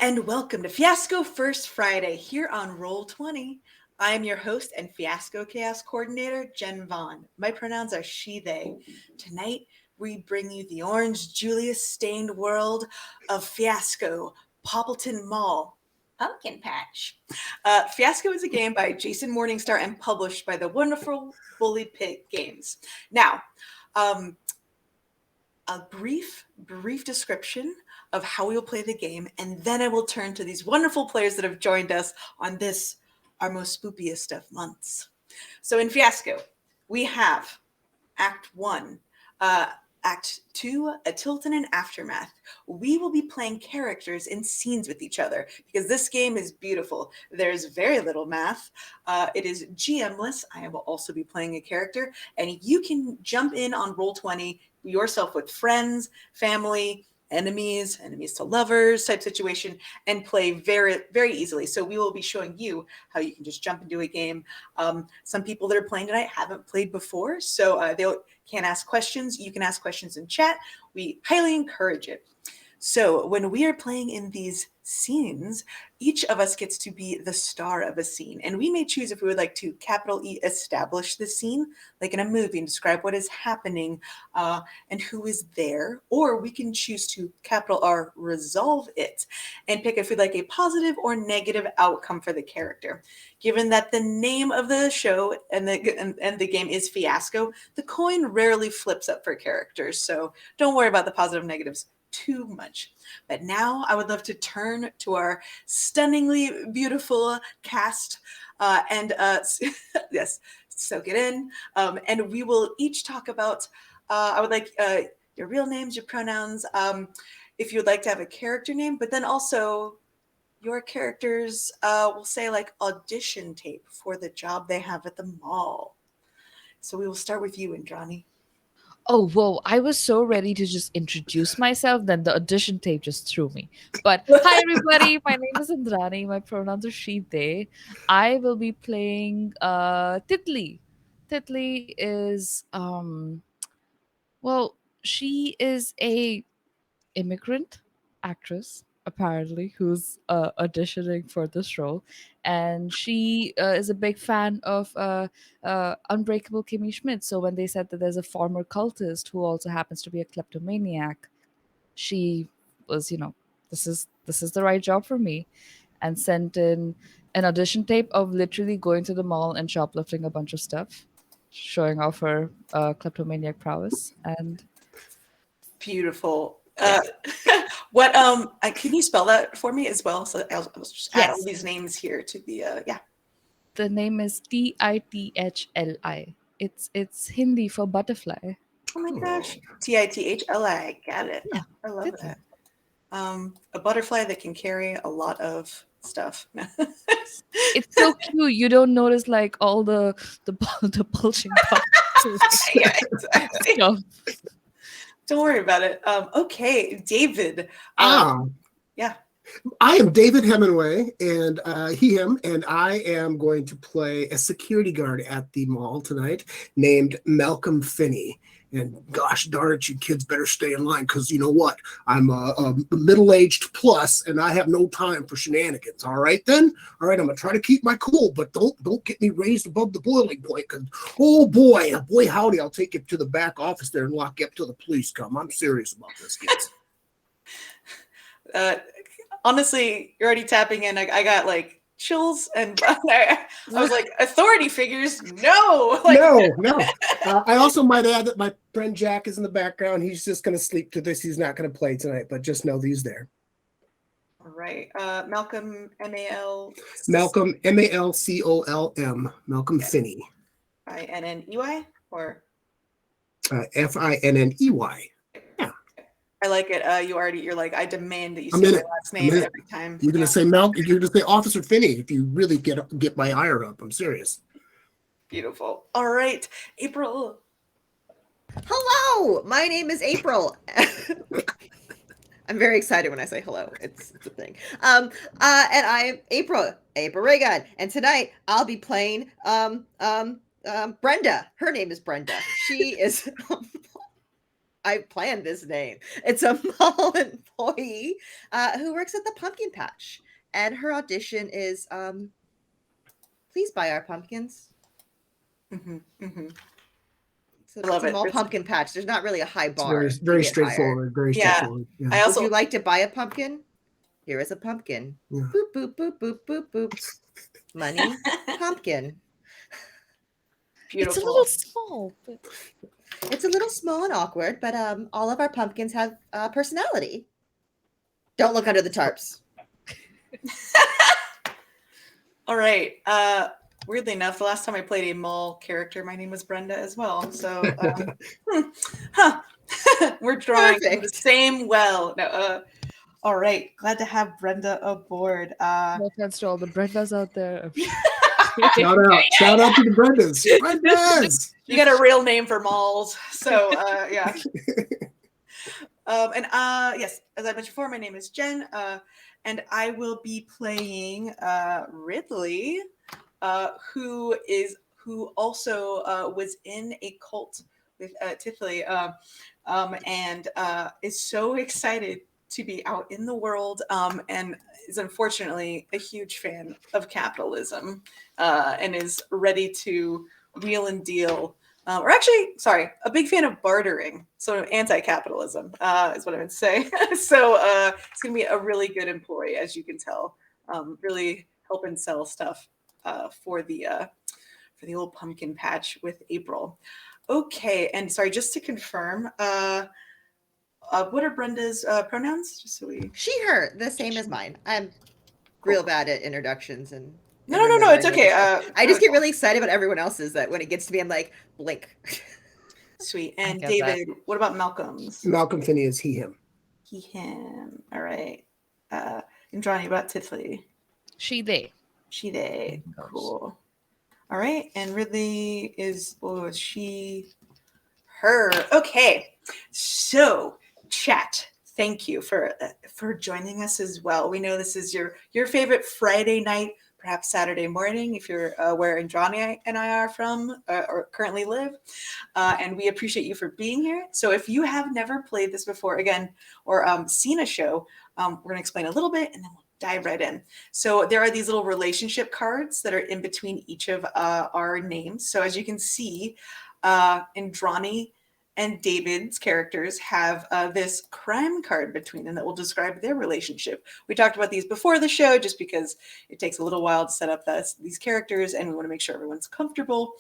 And welcome to Fiasco First Friday here on Roll20. I am your host and Fiasco Chaos Coordinator, Jen Vaughn. My pronouns are she, they. Tonight, we bring you the orange Julius stained world of Fiasco, Poppleton Mall, Pumpkin Patch. Fiasco is a game by Jason Morningstar and published by the wonderful Bully Pig Games. Now, a brief description of how we will play the game, and then I will turn to these wonderful players that have joined us on this, our most spookiest of months. So in Fiasco, we have Act 1, Act 2, A Tilt and an Aftermath. We will be playing characters in scenes with each other because this game is beautiful. There's very little math. It is GM-less. I will also be playing a character, and you can jump in on Roll20 yourself with friends, family, enemies to lovers type situation, and play very, very easily. So we will be showing you how you can just jump into a game. Some people that are playing tonight haven't played before, so they can't ask questions. You can ask questions in chat. We highly encourage it. So when we are playing in these scenes, each of us gets to be the star of a scene. And we may choose if we would like to capital E establish the scene, like in a movie, and describe what is happening and who is there. Or we can choose to capital R resolve it and pick if we'd like a positive or negative outcome for the character. Given that the name of the show and the game is Fiasco, the coin rarely flips up for characters. So don't worry about the positive negatives too much. But now I would love to turn to our stunningly beautiful cast and yes, soak it in. And we will each talk about, I would like your real names, your pronouns, if you would like to have a character name, but then also your characters will say like audition tape for the job they have at the mall. So we will start with you, Indrani. Oh, whoa. I was so ready to just introduce myself, then the audition tape just threw me. But hi, everybody. My name is Indrani. My pronouns are she, they. I will be playing Titli. Titli is, well, she is a immigrant actress apparently who's auditioning for this role, and she is a big fan of Unbreakable Kimmy Schmidt. So when they said that there's a former cultist who also happens to be a kleptomaniac, she was, this is the right job for me, and sent in an audition tape of literally going to the mall and shoplifting a bunch of stuff, showing off her kleptomaniac prowess. And Beautiful. yeah. What can you spell that for me as well? So I'll just add all Yes. these names here to the yeah. The name is Tithli. It's Hindi for butterfly. Oh my gosh. Tithli. Got it. Yeah, I love Tithli. that. A butterfly that can carry a lot of stuff. It's so cute. You don't notice like all the bulging parts. Yeah, exactly. No. Don't worry about it. Okay, David. Ah, Yeah. I am David Hemingway, and him, and I am going to play a security guard at the mall tonight named Malcolm Finney. And gosh darn it, you kids better stay in line because you know what? I'm a middle-aged plus, and I have no time for shenanigans. All right, then. All right, I'm gonna try to keep my cool, but don't get me raised above the boiling point. Because oh boy, howdy, I'll take you to the back office there and lock you up till the police come. I'm serious about this, kids. Honestly, you're already tapping in. I got like chills, and I was like, authority figures, no. Like, No. I also might add that my friend Jack is in the background. He's just going to sleep to this. He's not going to play tonight, but just know he's there. All right. Malcolm, M-A-L. Malcolm, M-A-L-C-O-L-M. Malcolm Finney. I-N-N-E-Y or? F-I-N-N-E-Y. Yeah. I like it. You're like, I demand that you say I'm in my it. last name every time. You're going to say Malcolm. You're going to say Officer Finney if you really get my ire up. I'm serious. Beautiful. All right. April. Hello, my name is April. I'm very excited when I say hello. It's a thing. And I'm April Reagan. And tonight I'll be playing Brenda. Her name is Brenda. She is I planned this name. It's a mall employee who works at the pumpkin patch, and her audition is please buy our pumpkins. Mm-hmm, mm-hmm. So I love it's a it. mall It's- pumpkin patch. There's not really a high It's bar. very, to very get hired. straightforward. Very Yeah. straightforward. Yeah. I also Would you like to buy a pumpkin? Here is a pumpkin. Yeah. Boop, boop, boop, boop, boop, boop. Money, pumpkin. beautiful. It's a little small, but It's a little small and awkward, but all of our pumpkins have personality. Don't look under the tarps. All right. Weirdly enough, the last time I played a mall character, my name was Brenda as well. So, we're drawing from the Perfect. same well. No, all right. Glad to have Brenda aboard. no offense to all the Brendas out there. Shout out to the Brendas. Brendas. You got a real name for malls. So, yeah. Yes, as I mentioned before, my name is Jen, and I will be playing Ridley, who also was in a cult with Tifley, and is so excited to be out in the world, and is unfortunately a huge fan of capitalism, and is ready to wheel and deal. Or actually, sorry, a big fan of bartering. So anti-capitalism is what I meant to say. So it's going to be a really good employee, as you can tell. Really helping sell stuff for the old pumpkin patch with April. Okay, and sorry, just to confirm, what are Brenda's pronouns? Just so we. She, her, the same as mine. I'm real bad at introductions and. No, it's okay. I just get really excited about everyone else's that when it gets to me, I'm like, blink. Sweet. And get that. David, what about Malcolm's? Malcolm Finney is he, him. He, him. All right. And Johnny, about Tifley? She, they. She, they. Of course. Cool. All right. And Ridley is, she, her. Okay. So, chat. Thank you for joining us as well. We know this is your favorite Friday night, perhaps Saturday morning, if you're where Johnny and I are from or currently live. And we appreciate you for being here. So if you have never played this before, again, or seen a show, we're going to explain a little bit and then we'll dive right in. So there are these little relationship cards that are in between each of our names. So as you can see, Indrani and David's characters have this crime card between them that will describe their relationship. We talked about these before the show just because it takes a little while to set up these characters and we want to make sure everyone's comfortable.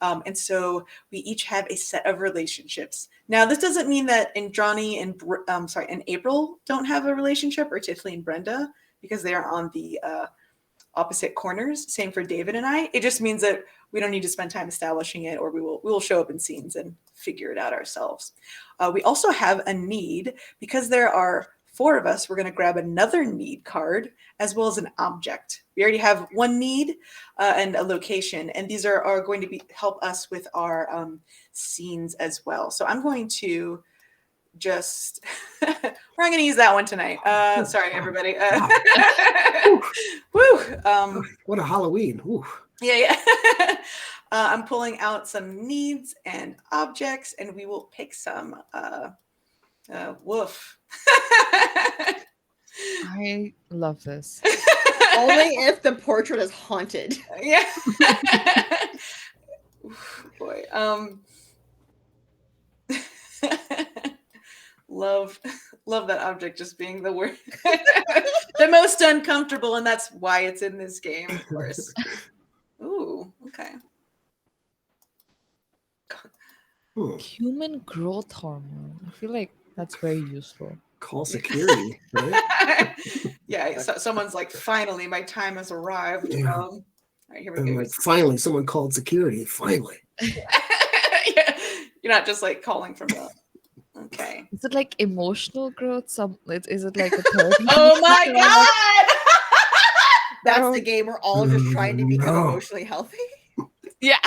And so we each have a set of relationships. Now, this doesn't mean that Indrani and April don't have a relationship, or Tifley and Brenda, because they are on the opposite corners. Same for David and I. It just means that we don't need to spend time establishing it, or we will show up in scenes and figure it out ourselves. We also have a need. Because there are 4 of us, we're going to grab another need card as well as an object. We already have one need and a location, and these are going to help us with our scenes as well. So I'm going to just we're not going to use that one tonight. Sorry, everybody. Woo. What a Halloween. Ooh. Yeah. I'm pulling out some needs and objects, and we will pick some. Woof. I love this. Only if the portrait is haunted. Yeah. Oof, boy. Love that object just being the word the most uncomfortable, and that's why it's in this game, of course. Ooh, okay. Human growth hormone. I feel like that's very useful. Call security, right? Yeah, so someone's like, finally, my time has arrived. Yeah. All right, here we And go. like, finally, someone called security. Finally. Yeah. You're not just like calling from the. Okay. Is it like emotional growth? Is it like a therapy? Oh my god! That's the game we're all just trying to become No. emotionally healthy. Yeah.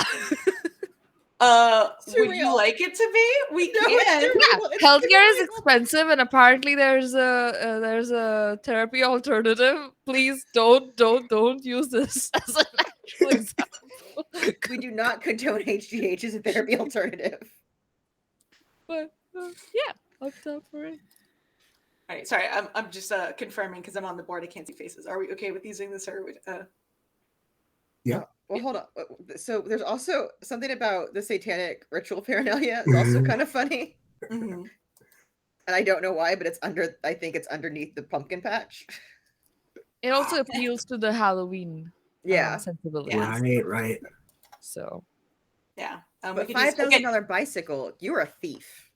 Would you like it to be? We can. Yeah, healthcare is expensive, and apparently there's a therapy alternative. Please don't use this as an actual example. We do not condone HGH as a therapy alternative. But Yeah, I'm down for it. All right, sorry, I'm just confirming because I'm on the board. I can't see faces. Are we okay with using this? Or Yeah. Well, hold on. So there's also something about the satanic ritual paraphernalia is also kind of funny, mhm. and I don't know why, but it's under. I think it's underneath the pumpkin patch. It also appeals to the Halloween Yeah, sensibility. Yeah. Right. So Yeah, we but could use $5,000 bicycle, you're a thief,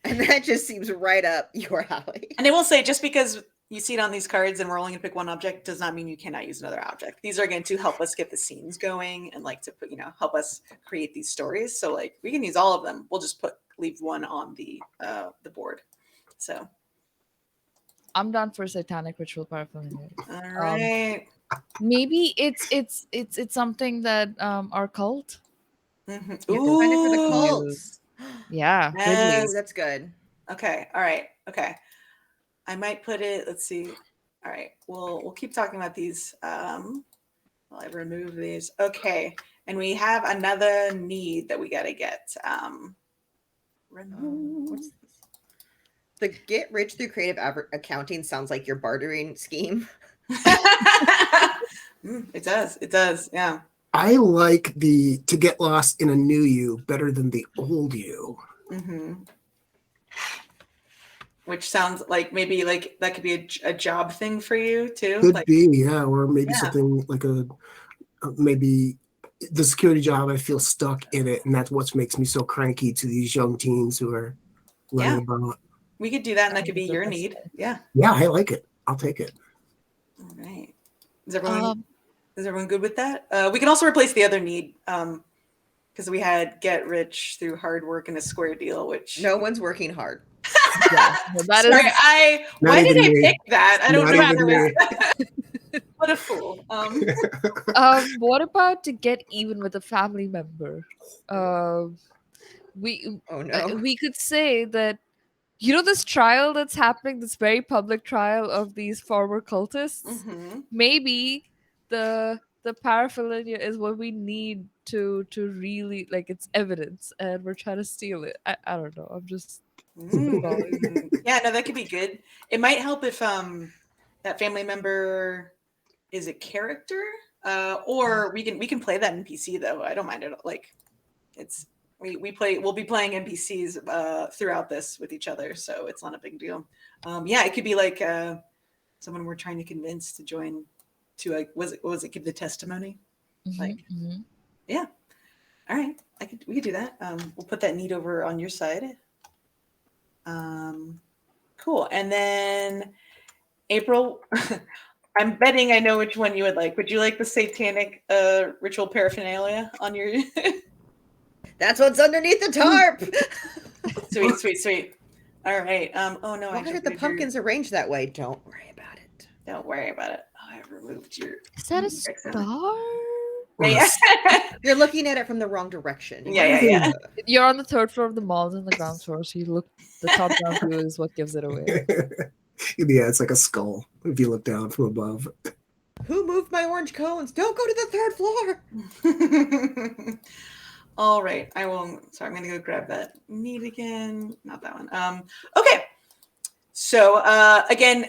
and that just seems right up your alley. And I will say, just because you see it on these cards and we're only going to pick one object does not mean you cannot use another object. These are going to help us get the scenes going and like to put, help us create these stories. So like we can use all of them. We'll just leave one on the board. So I'm down for satanic ritual paraphernalia. all right. Maybe it's something that our cult. Mhm. You have to find it for the Ooh. cults. Yeah, Yes. Ooh, that's good. Okay. All right. Okay. I might put it. Let's see. All right. We'll keep talking about these. While I remove these. Okay. And we have another need that we got to get. Remove. What's this? The get rich through creative accounting sounds like your bartering scheme. It does. It does. Yeah. I like the to get lost in a new you better than the old you. Mm-hmm. Which sounds like maybe like that could be a job thing for you too. Could Like, be, yeah, or maybe Yeah. something like maybe the security job. I feel stuck in it, and that's what makes me so cranky to these young teens who are running about. we could do that, and that could be your 100%. need. Yeah. Yeah, I like it. I'll take it. All right. Is everyone Um, good with that? We can also replace the other need because we had get rich through hard work and a square deal, which No one's working hard. yeah, no, that is Sorry, Not why did even I me. pick that? I don't Not know. even That what a fool. what about to get even with a family member? We Oh no. we could say that this trial that's happening, this very public trial of these former cultists. Mhm. Maybe the paraphernalia is what we need to really like it's evidence, and we're trying to steal it. I don't know. I'm just Yeah, no, that could be good. It might help if that family member is a character, or we can play that NPC though. I don't mind it. Like it's we'll be playing NPCs throughout this with each other, so it's not a big deal. Yeah, it could be like someone we're trying to convince to join to give the testimony. Like yeah, all right, we could do that. We'll put that need over on your side. Cool. And then April, I'm betting I know which one you would like. Would you like the satanic ritual paraphernalia on your That's what's underneath the tarp. sweet. All right. Oh no, Why did the pumpkins arranged that way? Don't worry about it. Don't worry about it. Oh, I removed your. is that a star? Yeah. You're looking at it from the wrong direction. Yeah. You're on the third floor of the mall on the ground floor, so you look the top down view is what gives it away. Yeah, it's like a skull if you look down from above. Who moved my orange cones? Don't go to the third floor. All right. I will. Sorry, I'm going to go grab that need again. Not that one. Okay. So again,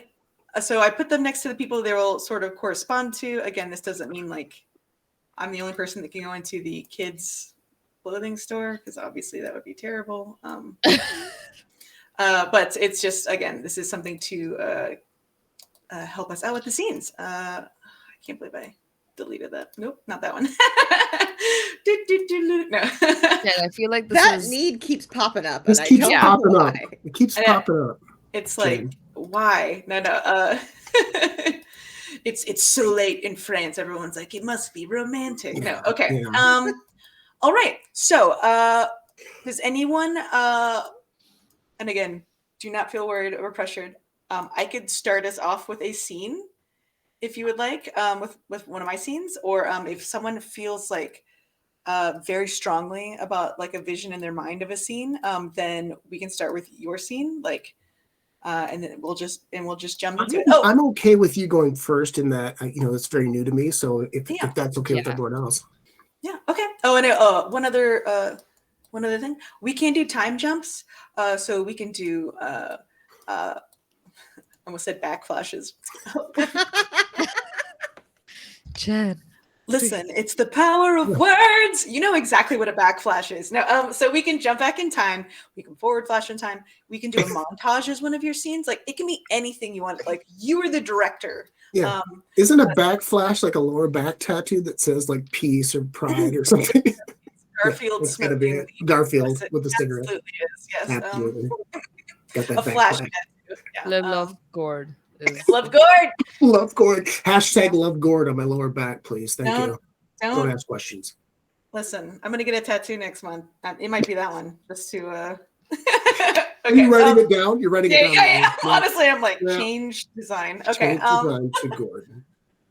so I put them next to the people they will sort of correspond to. Again, this doesn't mean like I'm the only person that can go into the kids' clothing store because obviously that would be terrible. But it's just, again, this is something to help us out with the scenes. I can't believe I deleted that. Nope, not that one. No. Yeah, I feel like that need keeps popping up. This And keeps I don't popping know up. why. It keeps popping up. It's like, why? No. It's so late in France. Everyone's like, it must be romantic. Yeah, No, okay. yeah. All right. So, does anyone? And again, do not feel worried or pressured. I could start us off with a scene, if you would like, with one of my scenes, or if someone feels like very strongly about like a vision in their mind of a scene, then we can start with your scene, like. And then we'll just jump into it. Oh, I'm okay with you going first in that. It's very new to me. So if that's okay with everyone else. Yeah. Okay. Oh, and one other one other thing. We can do time jumps. So we can do I almost said backflashes. Jen. Listen, it's the power of words. You know exactly what a backflash is. No, so we can jump back in time. We can forward flash in time. We can do a montage as one of your scenes. Like it can be anything you want. Like you are the director. Yeah. Isn't a backflash like a lower back tattoo that says like peace or pride or something? Garfield That's gotta smoking. be it. Garfield with the cigarette. Absolutely is. Yes. Absolutely. Got that A flash backflash. tattoo. Yeah. Love Gord is Love Gord. Love Gord. Hashtag love Gord on my lower back, please. Thank you. Don't Don't ask questions. listen. I'm gonna get a tattoo next month. It might be that one, just to. Are you writing it down? You're writing it down. Yeah. Honestly, I'm like change design. Okay. Change design to Gord.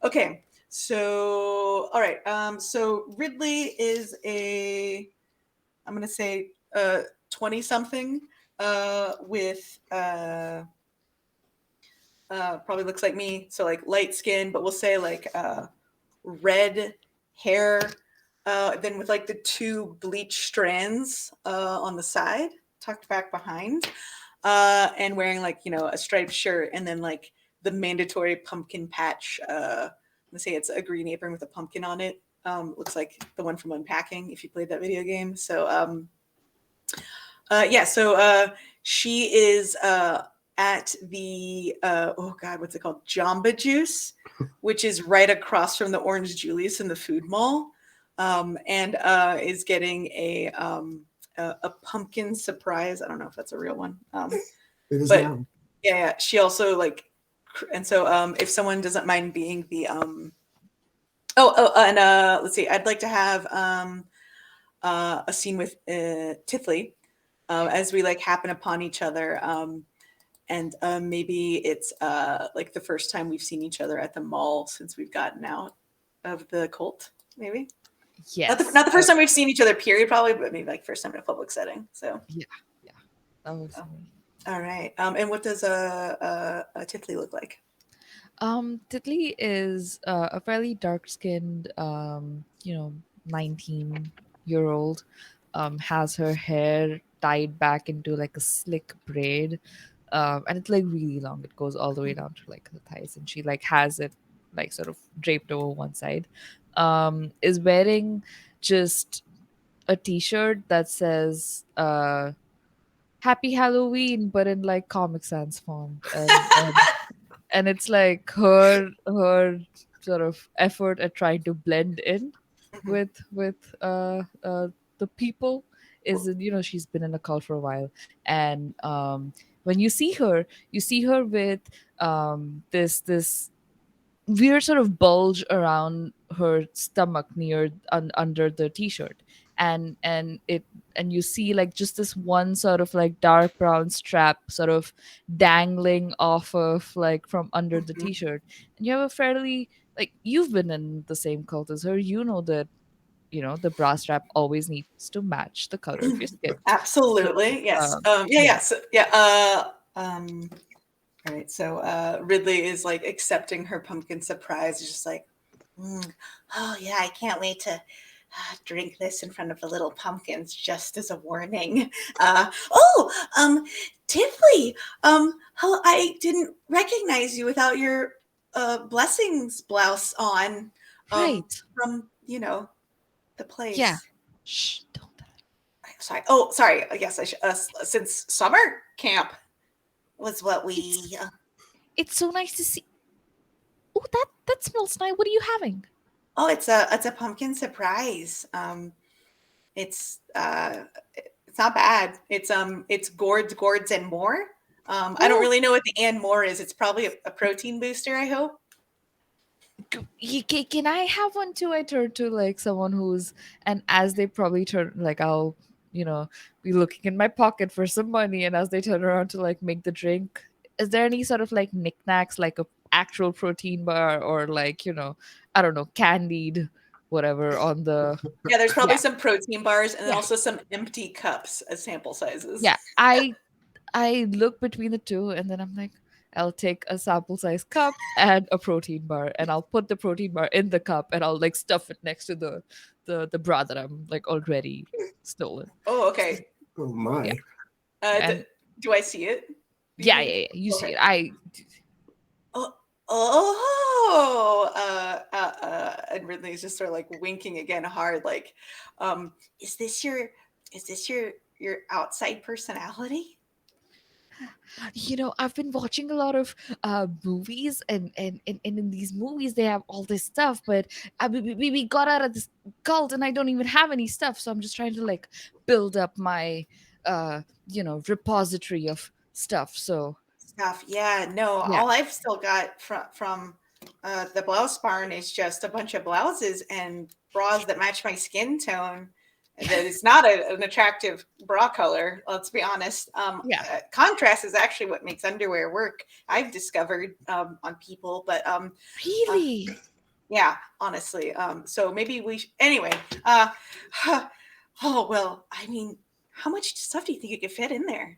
Okay. So all right. So Ridley is I'm gonna say 20 something with probably looks like me, so like light skin, but we'll say like red hair, then with like the two bleach strands on the side, tucked back behind, and wearing like a striped shirt, and then like the mandatory pumpkin patch. Let's say it's a green apron with a pumpkin on it. Looks like the one from Unpacking, if you played that video game. So so she is at the oh god, what's it called? Jamba Juice, which is right across from the Orange Julius in the food mall, and is getting a pumpkin surprise. I don't know if that's a real one. It is but now. yeah, she also like, and so if someone doesn't mind being the let's see, I'd like to have a scene with Tifley as we like happen upon each other. And maybe it's like the first time we've seen each other at the mall since we've gotten out of the cult, maybe. yes. Not the first time we've seen each other, period, probably, but maybe like first time in a public setting. So Yeah. That was me. all right. And what does a Tifley look like? Titley is a fairly dark-skinned, 19-year-old. Has her hair tied back into like a slick braid, and it's like really long. It goes all the way down to like the thighs, and she like has it like sort of draped over one side. Is wearing just a T-shirt that says "Happy Halloween," but in like Comic Sans font, and it's like her sort of effort at trying to blend in with the people is she's been in a cult for a while, and when you see her with this weird sort of bulge around her stomach near under the t-shirt, and you see like just this one sort of like dark brown strap sort of dangling off of like from under the t-shirt, and you have a fairly like you've been in the same cult as her, that the bra strap always needs to match the color of your skin. Absolutely, yes. All right, so Ridley is like accepting her pumpkin surprise. It's just like, oh yeah, I can't wait to drink this in front of the little pumpkins, just as a warning. Tifley, I didn't recognize you without your blessings blouse on, Right. from the place. Yeah. Shh, don't tell her. Sorry. Oh, sorry. Yes, I should. Since summer camp was what we. It's so nice to see. Oh, that smells nice. What are you having? Oh, it's a pumpkin surprise. It's not bad. It's gourds and more. I don't really know what the and more is. It's probably a protein booster, I hope. Can I have one too? I turn to like someone who's, and as they probably turn, like I'll, be looking in my pocket for some money, and as they turn around to like make the drink, is there any sort of like knickknacks, like a actual protein bar or like, I don't know, candied whatever on the. Yeah, there's probably some protein bars and also some empty cups as sample sizes. Yeah, I look between the two and then I'm like, I'll take a sample size cup and a protein bar, and I'll put the protein bar in the cup, and I'll like stuff it next to the bra that I'm like already stolen. Oh, okay. Oh my. Yeah. Uh, d- And do I see it? Do you yeah, think? yeah, yeah. You see Okay. it. Oh, and Ridley's just sort of like winking again hard, like, um, is this your outside personality? I've been watching a lot of movies, and in these movies they have all this stuff, but we got out of this cult, and I don't even have any stuff, so I'm just trying to like build up my repository of stuff. So Stuff. Yeah, no, yeah. all I've still got from the blouse barn is just a bunch of blouses and bras that match my skin tone. That is not an attractive bra color. Let's be honest. Yeah. Contrast is actually what makes underwear work. I've discovered on people, but Really? yeah, honestly. So maybe anyway. Oh well. I mean, how much stuff do you think you could fit in there?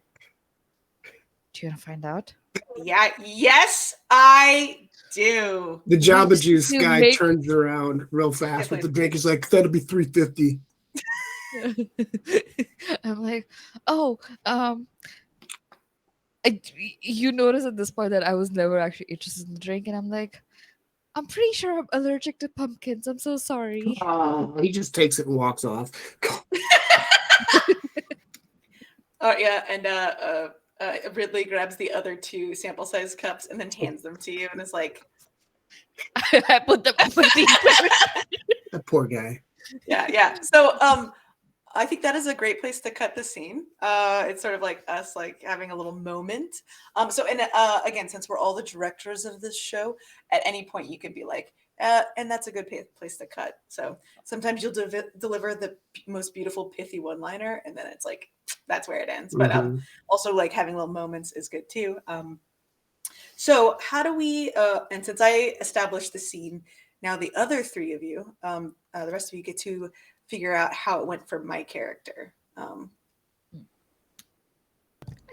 Do you want to find out? Yeah. Yes, I do. The Jabba Wait, Juice to guy make- turns around real fast with please. the drink. He's like, that'll be $3.50. I'm like, oh, you notice at this point that I was never actually interested in the drink, and I'm like, I'm pretty sure I'm allergic to pumpkins. I'm so sorry. Oh, he just takes it and walks off. Oh yeah, and Ridley grabs the other two sample size cups and then hands them to you and is like, I put them on my teeth. That poor guy. yeah. So I think that is a great place to cut the scene. It's sort of like us like having a little moment. So and again, since we're all the directors of this show, at any point you could be like, and that's a good place to cut. So sometimes you'll deliver the most beautiful pithy one-liner, and then it's like that's where it ends. But Mhm. also like having little moments is good too. So how do we? And since I established the scene, now the other three of you, the rest of you get to figure out how it went for my character.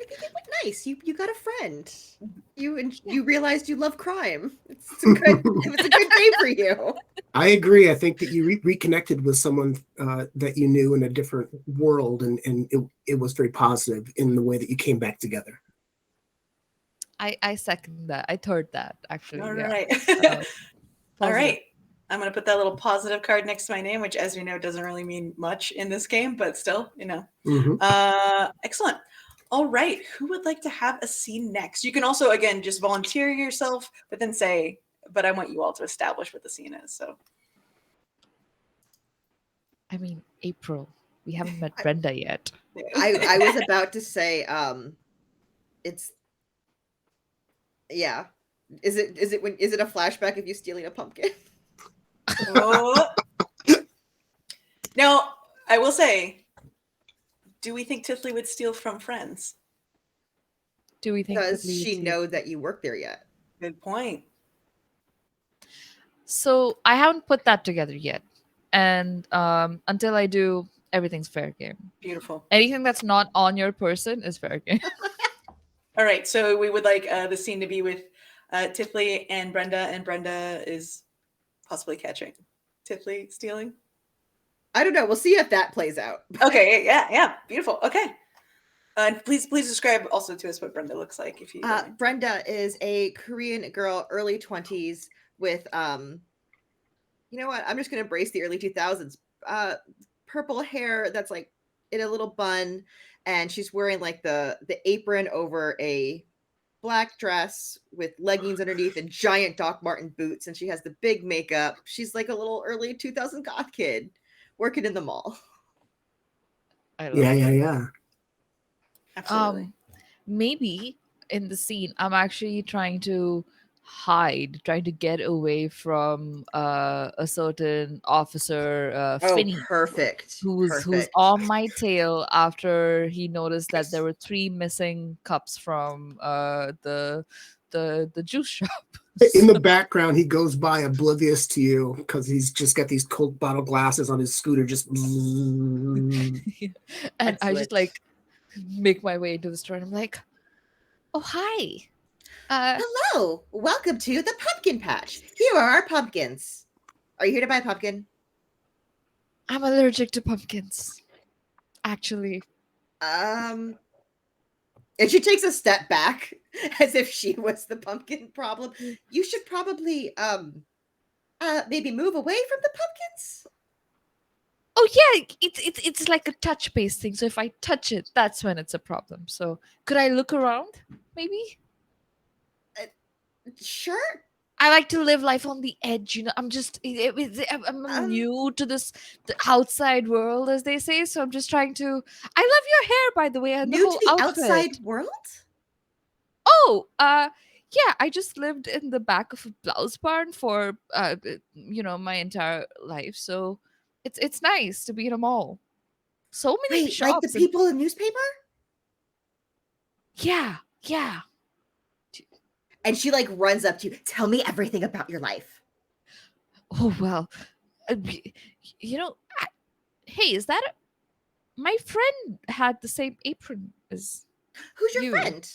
I think it went nice. You got a friend. You realized you love crime. It's a good day for you. I agree. I think that you reconnected with someone that you knew in a different world, and it was very positive in the way that you came back together. I second that. I third that actually. All Yeah. right. Uh, All positive. right. I'm going to put that little positive card next to my name, which, as we know, doesn't really mean much in this game, but still, Mhm. Excellent. All right. Who would like to have a scene next? You can also, again, just volunteer yourself, but then say, but I want you all to establish what the scene is. So, I mean, April. We haven't met Brenda yet. I was about to say, it's yeah. Is it a flashback of you stealing a pumpkin? Oh. Now, I will say, do we think Tiffany would steal from friends? Do we think? Does that we she would know that you work there yet? Good point. So I haven't put that together yet, and until I do, everything's fair game. Beautiful. Anything that's not on your person is fair game. All right. So we would like the scene to be with Tiffany and Brenda is possibly catching. Tiffany stealing? I don't know. We'll see if that plays out. Okay. Yeah. Beautiful. Okay. And please describe also to us what Brenda looks like, if you don't mind. Brenda is a Korean girl, early 20s, with you know what? I'm just gonna brace the early 2000s. Purple hair that's like in a little bun, and she's wearing like the apron over a black dress with leggings underneath and giant Doc Marten boots, and she has the big makeup. She's like a little early 2000 goth kid working in the mall. I love Yeah. Absolutely. Maybe in the scene I'm actually trying to get away from a certain officer, Finney, Perfect. who's Perfect. on my tail after he noticed that there were 3 missing cups from the juice shop. In the background, he goes by oblivious to you because he's just got these Coke bottle glasses on his scooter. Just And I just Excellent. like make my way into the store, and I'm like, oh hi. Uh, Hello, welcome to the pumpkin patch. Here are our pumpkins. Are you here to buy a pumpkin? I'm allergic to pumpkins. Actually, And she takes a step back as if she was the pumpkin problem. You should probably maybe move away from the pumpkins. oh yeah, it's like a touch based thing. So if I touch it, that's when it's a problem. So could I look around? Maybe. Sure. I like to live life on the edge. I'm just I'm new to this the outside world, as they say. So I'm just trying to. I love your hair, by the way, and the New to whole the outfit. outside world? Oh, yeah. I just lived in the back of a blouse barn for my entire life. So it's nice to be in a mall. So many Wait, like the shops. people in the newspaper? Yeah, yeah. And she like runs up to you. Tell me everything about your life. Oh well, you know. Hey, is that my friend had the same apron as Who's your you? friend?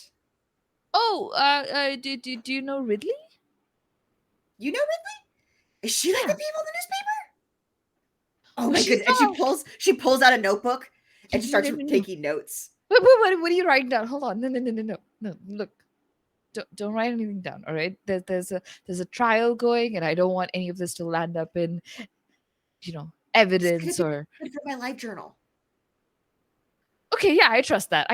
Oh, do you know Ridley? You know Ridley? Is she like the Yeah. people in the newspaper? Oh Well, my she's goodness. And not. she pulls out a notebook and she starts No, no, no. taking notes. What are you writing down? Hold on. No. Look, don't write anything down. All right. There's a trial going, and I don't want any of this to land up in, evidence It's gonna or. be good for my life journal. Okay, yeah, I trust that.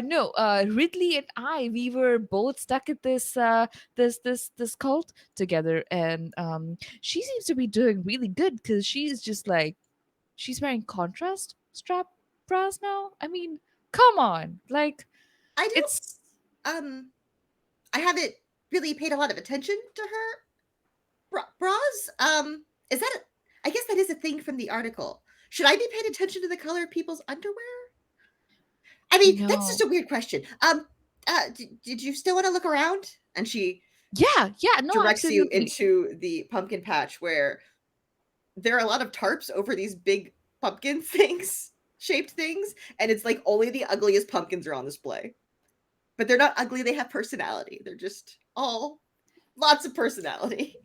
No, Ridley and we were both stuck at this cult together, and she seems to be doing really good because she's just like she's wearing contrast strap bras now. I mean, come on, like I don't it's I haven't really paid a lot of attention to her bras. Is that I guess that is a thing from the article. Should I be paying attention to the color of people's underwear? I mean, that's just no, a weird question. Did you still want to look around? And she yeah, no, directs you absolutely. into the pumpkin patch where there are a lot of tarps over these big pumpkin things, shaped things, and it's like only the ugliest pumpkins are on display. But they're not ugly, they have personality. They're just all lots of personality.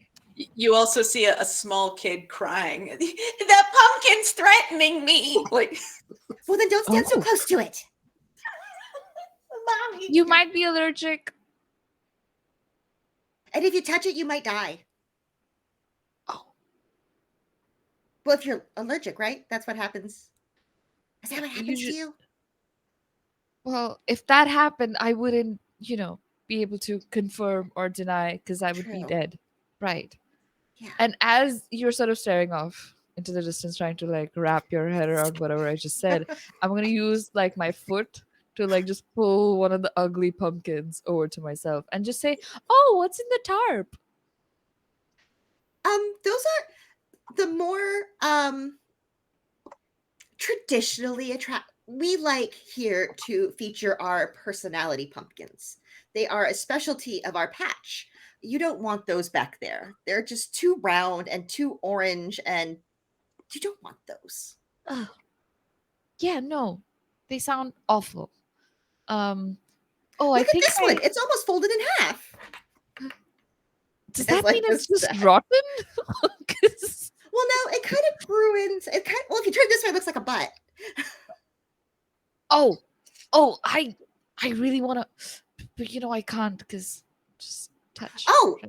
You also see a small kid crying. The pumpkin's threatening me. Like, Well, then don't stand so Oh. close to it. Mommy. You might be allergic. And if you touch it, you might die. Oh, Well, if you're allergic, right? That's what happens. Is that what happens should- to you? well, if that happened, I wouldn't, be able to confirm or deny because I would be True. dead. Right. Yeah. And as you're sort of staring off into the distance, trying to like wrap your head around whatever I just said, I'm going to use like my foot to like just pull one of the ugly pumpkins over to myself and just say, "Oh, what's in the tarp?" Those are the more traditionally we like here to feature our personality pumpkins. They are a specialty of our patch. You don't want those back there. They're just too round and too orange, and you don't want those. Ugh. Yeah, no. They sound awful. Oh, I Look at think this one. It's almost folded in half. does It's that like mean it's this just sad. rotten? 'Cause- Well, no, it kind of ruins. Well, if you turn it this way, it looks like a butt. oh, I really want to, but I can't because just touch. Oh, from-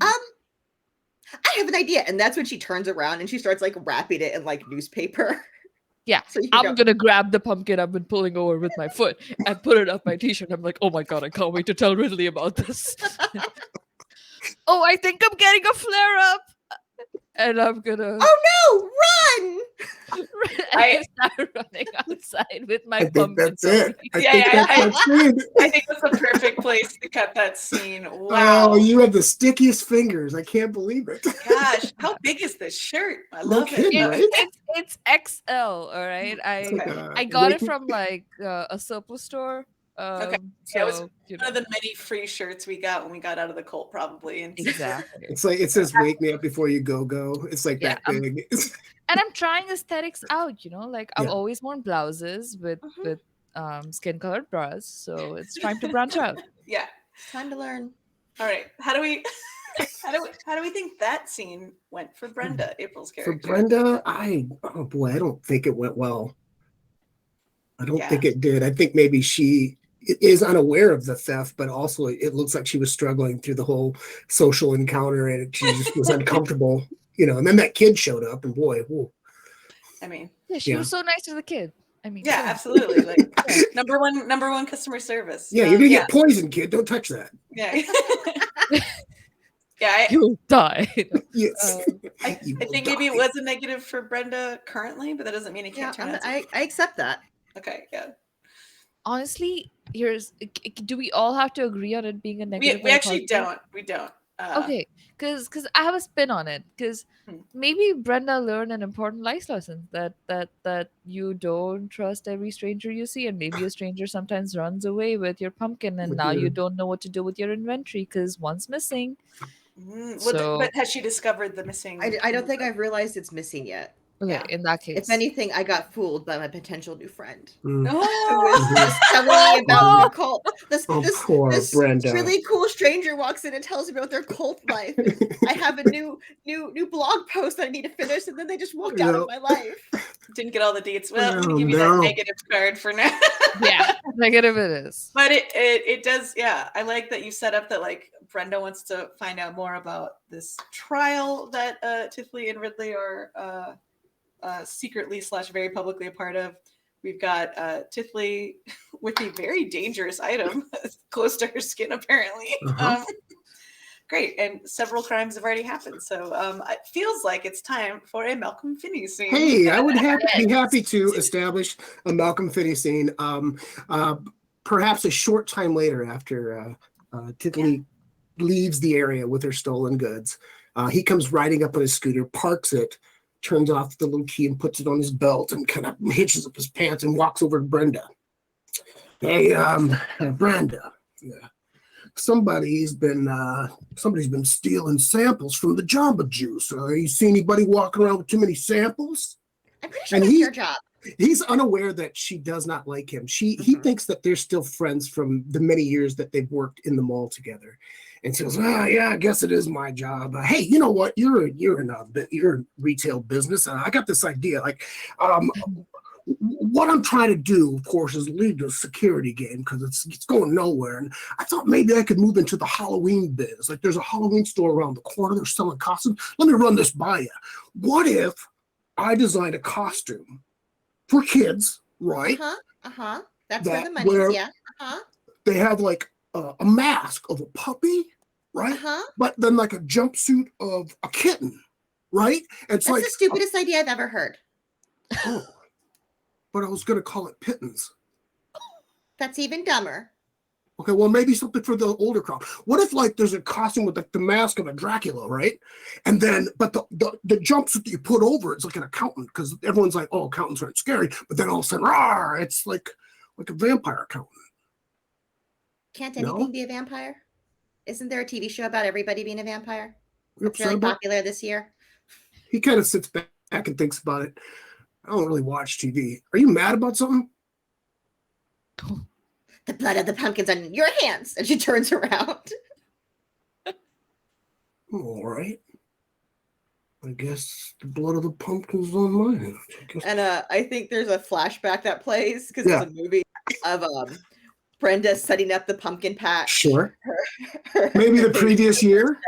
I have an idea, and that's when she turns around and she starts like wrapping it in like newspaper. Yeah, So you can I'm gonna grab the pumpkin I've been pulling over with my foot and put it up my t-shirt. I'm like, oh my god, I can't wait to tell Ridley about this. Oh, I think I'm getting a flare up, and I'm gonna Oh no, run! I start running outside with my I think pumpkin. that's it. I Yeah, think yeah, that's it. I think that's the perfect place to cut that scene. Wow. Oh, you have the stickiest fingers. I can't believe it. Gosh, how big is this shirt? I No love kidding, it. right? It's XL. All right, It's like I got it Wake- from like a surplus store. Okay. Yeah, it was So one of the many free shirts we got when we got out of the cult, probably. And exactly. It's like it says "Wake me up before you go." It's like Yeah, that big. And I'm trying aesthetics out. Like I've Yeah. always worn blouses with Mhm. skin colored bras, so it's time to branch out. yeah. It's time to learn. All right. How do we think that scene went for Brenda, April's For character? Brenda, I don't think it went well. I don't Yeah. think it did. I think maybe she is unaware of the theft, but also it looks like she was struggling through the whole social encounter, and she just was uncomfortable, And then that kid showed up, and boy, whoa. I mean, Yeah, she Yeah. was so nice to the kid. I mean, yeah, come on. absolutely. Like number one customer service. Yeah, you're gonna get poisoned, kid. Don't touch that. Yeah. Yeah, You'll die. Yes. I think maybe it was a negative for Brenda currently, but that doesn't mean it can't turn out. I accept that. Okay, yeah. Honestly, do we all have to agree on it being a negative? We actually don't. We don't. Okay, because I have a spin on it. Because maybe Brenda learned an important life lesson that you don't trust every stranger you see, and maybe a stranger sometimes runs away with your pumpkin, and now you don't know what to do with your inventory because one's missing. But has she discovered the missing? I don't think I've realized it's missing yet. Okay, Yeah. in that case, If anything, I got fooled by my potential new friend. Mm. Who was just telling me about their cult. This Poor Brenda. really cool stranger walks in and tells me about their cult life. I have a new blog post that I need to finish, and then they just walked out of my life. Didn't get all the deets. Well, I'm Oh, gonna give you no. that negative card for now. yeah, negative it is. But it does, yeah. I like that you set up that like Brenda wants to find out more about this trial that Tiffany and Ridley are secretly / very publicly a part of. We've got Tiffany with a very dangerous item close to her skin, apparently. Great, and several crimes have already happened, so it feels like it's time for a Malcolm Finney scene. Hey, I would be happy to establish a Malcolm Finney scene. Perhaps a short time later, after Tiffany leaves the area with her stolen goods, he comes riding up on his scooter, parks it, turns off the little key and puts it on his belt, and kind of hitches up his pants and walks over to Brenda. Hey, Brenda. Yeah. Somebody's been stealing samples from the Jamba Juice. You see anybody walking around with too many samples? I'm pretty sure that's your job. He's unaware that she does not like him. He thinks that they're still friends from the many years that they've worked in the mall together, and says, yeah, I guess it is my job. Hey, you know what? You're in retail business, and I got this idea. Like, what I'm trying to do, of course, is lead the security game because it's going nowhere. And I thought maybe I could move into the Halloween biz. Like, there's a Halloween store around the corner. They're selling costumes. Let me run this by you. What if I designed a costume for kids, right? That's where the money is, yeah. They have like a mask of a puppy, right? But then like a jumpsuit of a kitten, right? It's That's the stupidest idea I've ever heard. Oh, but I was going to call it Pittance. That's even dumber. Okay, well, maybe something for the older crowd. What if, like, there's a costume with the mask of a Dracula, right? And then, but the jumpsuit that you put over it's like an accountant, because everyone's like, oh, accountants aren't scary. But then all of a sudden, rawr, it's like a vampire accountant. Can't anything be a vampire? Isn't there a TV show about everybody being a vampire? It's really popular this year. He kind of sits back and thinks about it. I don't really watch TV. Are you mad about something? The blood of the pumpkin's on your hands. And she turns around. All right. I guess the blood of the pumpkin's on my hands. And I think there's a flashback that plays because it's a movie of Brenda setting up the pumpkin patch. Sure. Maybe the previous year.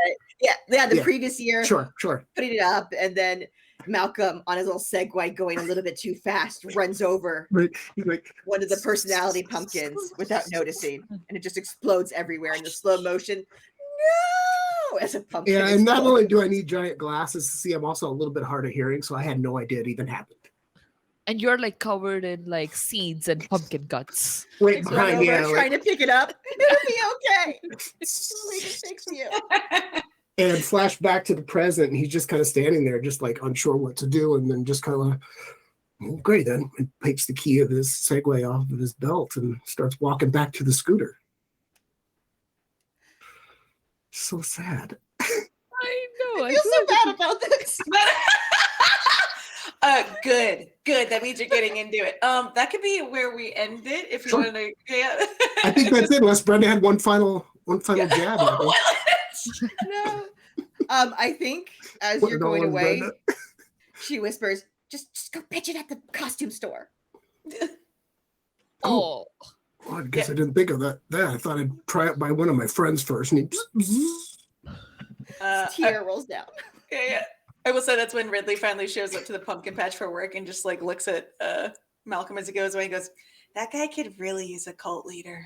The previous year. Sure. Putting it up, and then Malcolm, on his little Segway going a little bit too fast, runs over one of the personality pumpkins without noticing, and it just explodes everywhere in the slow motion. No, as a pumpkin. Yeah, and not only do I need giant glasses to see, I'm also a little bit hard of hearing, so I had no idea it even happened. And you're like covered in like seeds and pumpkin guts. Right behind you, trying to pick it up. It'll be okay. We can fix you. And flash back to the present, and he's just kind of standing there, just like unsure what to do, and then just kind of, great, then, and takes the key of his Segway off of his belt and starts walking back to the scooter. So sad. I know. I feel so bad about this. Good. That means you're getting into it. That could be where we end it if you want to. Yeah. I think that's it. Unless Brenda had one final jab. No. I think as Put you're it all going on away, Brenda. she whispers, just go pitch it at the costume store. Oh. Well, I guess I didn't think of that. I thought I'd try it by one of my friends first. And Tear rolls down. Yeah. I will say that's when Ridley finally shows up to the pumpkin patch for work and just like looks at Malcolm as he goes away and goes, that guy could really use a cult leader.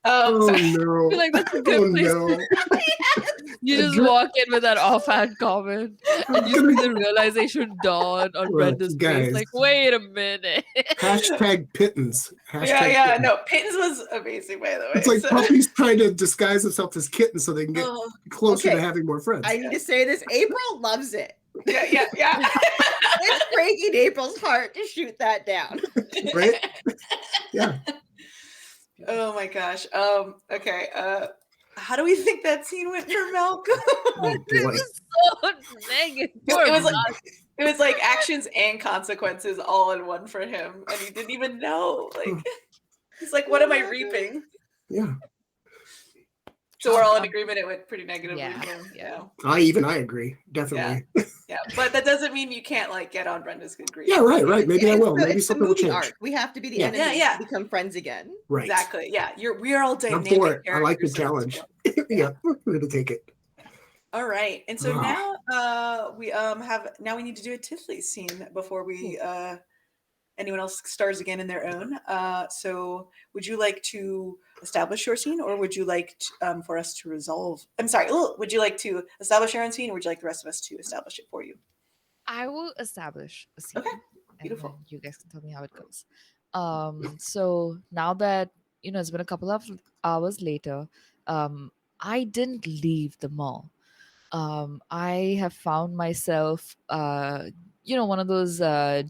oh So- I no! feel like that's a good Oh place. no! You just Dr- walk in with that offhand comment, and you see the realization dawn on Look, Brenda's guys. face. Like, wait a minute. Hashtag pittance. Hashtag yeah, pittance. no, Pittance was amazing, by the way. It's like so- puppies trying to disguise themselves as kittens so they can get Oh, closer Okay. to having more friends. I need to say this. April loves it. yeah. It's breaking April's heart to shoot that down. Right? Yeah. Oh my gosh. Okay. How do we think that scene went for Malcolm? Oh This boy. is so negative. It was like actions and consequences all in one for him, and he didn't even know. Like he's like, "What am I reaping?" Yeah. So we're all in agreement. It went pretty negatively. Yeah, for him. yeah. I agree. Definitely. Yeah. But that doesn't mean you can't like get on Brenda's good grace. Yeah, right. Maybe I It's will. the- Maybe it's the something will movie change. arc. We have to be the Yeah. enemy Yeah. to become friends again. Right. Exactly. Yeah. We're all I'm dynamic. for it. I like the characters. challenge. Yeah, we're going to take it. All right. And so Ah. now we need to do a Tifley scene before we anyone else stars again in their own. So would you like to establish your scene, or would you like for us to resolve? I'm sorry. Would you like to establish your own scene, or would you like the rest of us to establish it for you? I will establish a scene. Okay, and beautiful. then you guys can tell me how it goes. So now that it's been a couple of hours later, I didn't leave the mall. I have found myself, one of those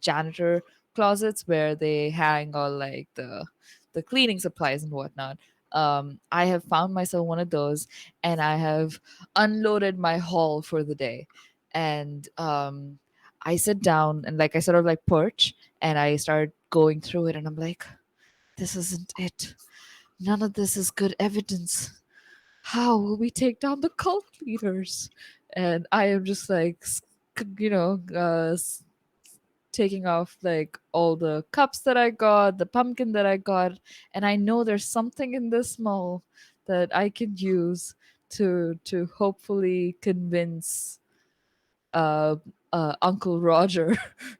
janitor closets where they hang all like the cleaning supplies and whatnot. I have found myself one of those, and I have unloaded my haul for the day. And I sit down and like I sort of like perch, and I start going through it, and I'm like, this isn't it. None of this is good evidence. How will we take down the cult leaders? And I am just like, taking off like all the cups that I got, the pumpkin that I got, and I know there's something in this mall that I can use to hopefully convince Uncle Roger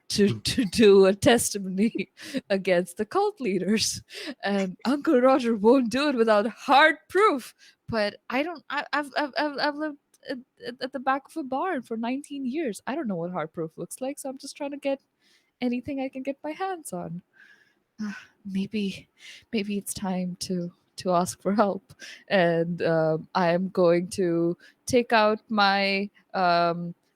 to do a testimony against the cult leaders, and Uncle Roger won't do it without hard proof. But I've lived at the back of a barn for 19 years. I don't know what hard proof looks like, so I'm just trying to get anything I can get my hands on. Maybe it's time to ask for help, and I am going to take out my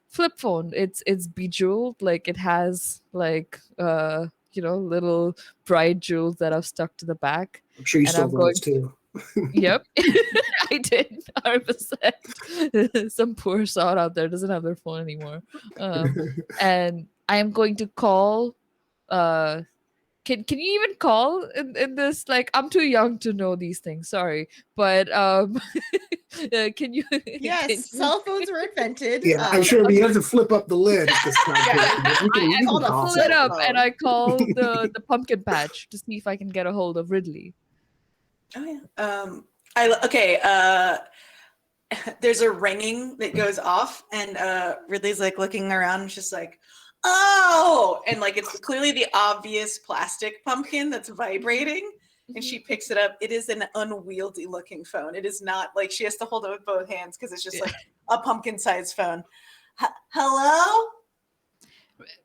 flip phone. It's bejeweled, like it has like little bright jewels that I've stuck to the back. I'm sure you And still I'm have going those too. Yep. I did 100%. Some poor sod out there doesn't have their phone anymore. And I am going to call can you even call in this? Like, I'm too young to know these things, sorry. But can you Yes, cell phones were invented. Yeah, I'm sure you have to flip up the lid at this time. Yeah. You can- you can called a call pull it someone. up and I call the pumpkin patch to see if I can get a hold of Ridley. Oh yeah. There's a ringing that goes off, and Ridley's like looking around, and just like, oh, and like it's clearly the obvious plastic pumpkin that's vibrating, and she picks it up. It is an unwieldy looking phone. It is not like she has to hold it with both hands because it's just like a pumpkin sized phone. Hello?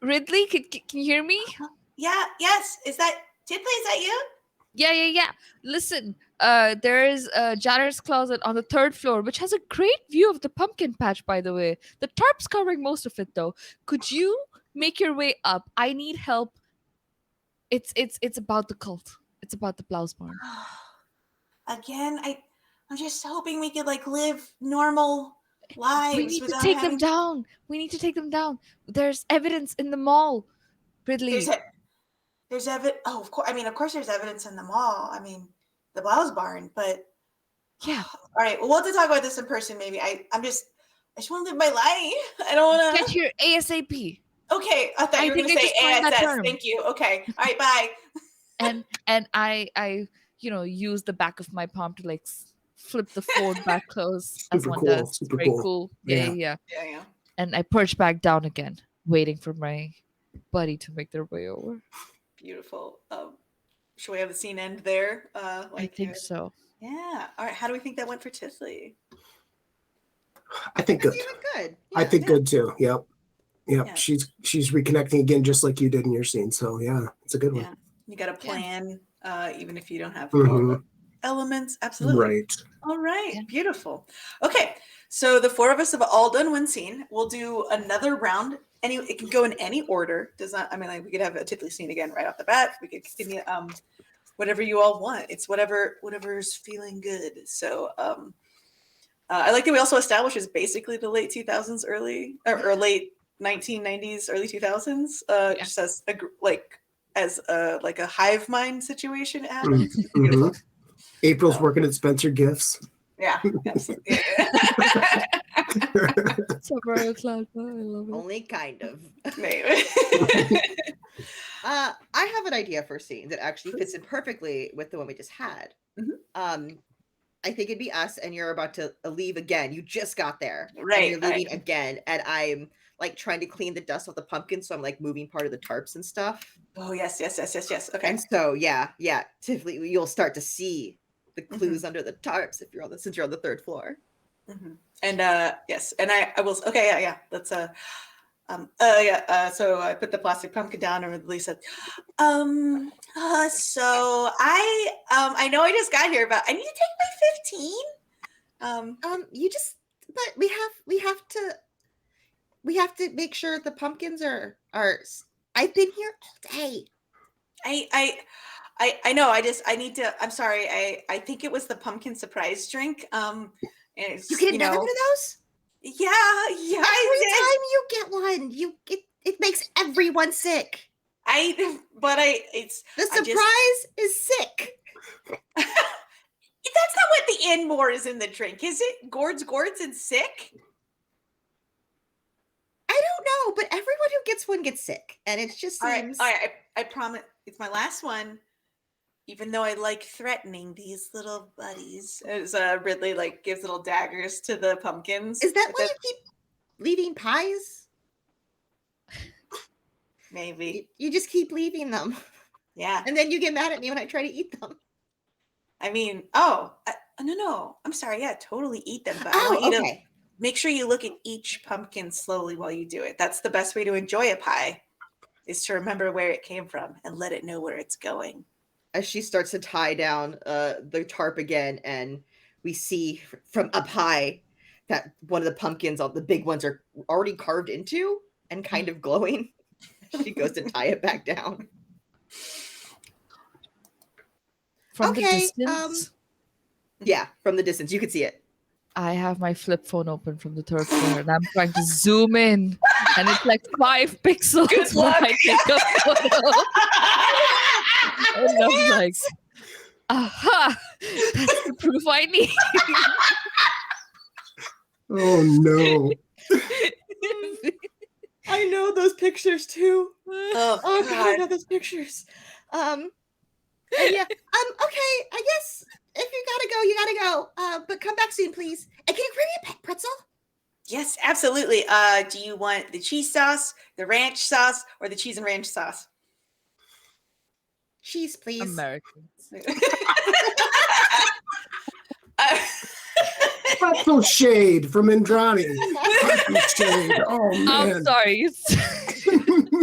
Ridley, can you hear me? Yeah, yes. Is that Tipley? Is that you? Yeah. Listen, there is a janitor's closet on the 3rd floor, which has a great view of the pumpkin patch, by the way. The tarp's covering most of it, though. Could you make your way up? I need help. It's about the cult. It's about the Blouse Barn. Again, I'm just hoping we could like live normal lives. We need to without take them having down. We need to take them down. There's evidence in the mall, Ridley. There's evidence. Oh, of course. I mean, of course, there's evidence in the mall. I mean, the blouse barn, but Yeah. all right. Well, we'll have to talk about this in person. Maybe I just want to live my life. I don't want Get to. here ASAP. Okay, I thought you were going to think I say just coined that ASS. term. Thank you. Okay. All right. Bye. And I use the back of my palm to like flip the phone back close as Super one cool, does. It's super very cool. cool. Yeah. Yeah. Yeah. And I perch back down again, waiting for my buddy to make their way over. Beautiful. Should we have the scene end there? I think so. Yeah. All right. How do we think that went for Tiffany? I think good. You went good. I think good too. Yep. Yeah. She's reconnecting again, just like you did in your scene. So yeah, it's a good one. Yeah. You got a plan, even if you don't have Mhm. all the elements. Absolutely. Right. All right. Yeah. Beautiful. Okay. So the four of us have all done one scene. We'll do another round. It can go in any order. Does not. I mean, like we could have a Tiffany scene again right off the bat. We could continue. Whatever you all want. It's whatever's feeling good. So I like that we also established it's basically the late 2000s, or late 1990s, early 2000s. Just as a hive mind situation it happens. Beautiful. April's working at Spencer Gifts. Yeah, absolutely. Yeah. Suburban Cloud. I love it. Only kind of. Maybe. I have an idea for a scene that actually fits in perfectly with the one we just had. Mhm. I think it'd be us, and you're about to leave again. You just got there, and Right, you're leaving again, and I'm like trying to clean the dust off the pumpkin, so I'm like moving part of the tarps and stuff. Oh yes. Okay. And so yeah, Tiffany, you'll start to see the clues under the tarps if you're on since you're on the third floor. Mm-hmm. And yes, and I will. Okay, yeah. Let's so I put the plastic pumpkin down and Lily said, so I know I just got here, but I need to take my 15. But we have to make sure the pumpkins are I've been here all day. I know. I need to. I'm sorry. I think it was the pumpkin surprise drink. And it's, You get another one of those? Yeah. Every time you get one, it makes everyone sick. It's The surprise is sick. That's not what the N more is in the drink, is it? Gourds and sick. I don't know, but everyone who gets one gets sick, and it just seems. All right. I promise it's my last one. Even though I like threatening these little buddies, as Ridley like gives little daggers to the pumpkins. Is that why you keep leaving pies? Maybe. You just keep leaving them. Yeah. And then you get mad at me when I try to eat them. I mean, no. I'm sorry. Yeah, totally eat them. But I want you to make sure you look at each pumpkin slowly while you do it. That's the best way to enjoy a pie, is to remember where it came from and let it know where it's going. As she starts to tie down the tarp again, and we see from up high that one of the pumpkins, all the big ones, are already carved into and kind of glowing. She goes to tie it back down. From the distance? Yeah, from the distance. You can see it. I have my flip phone open from the third floor and I'm trying to zoom in and it's like 5 pixels. Good luck. When I take a photo. And I'm like, aha, that's the proof I need. Oh no. I know those pictures too. Oh God, I know those pictures. Okay, I guess if you gotta go, you gotta go. But come back soon, please. And can you bring me a pretzel? Yes, absolutely. Do you want the cheese sauce, the ranch sauce, or the cheese and ranch sauce? Cheese, please. Americans. Pretzel shade from Indrani. Pretzel shade. Oh man. I'm sorry.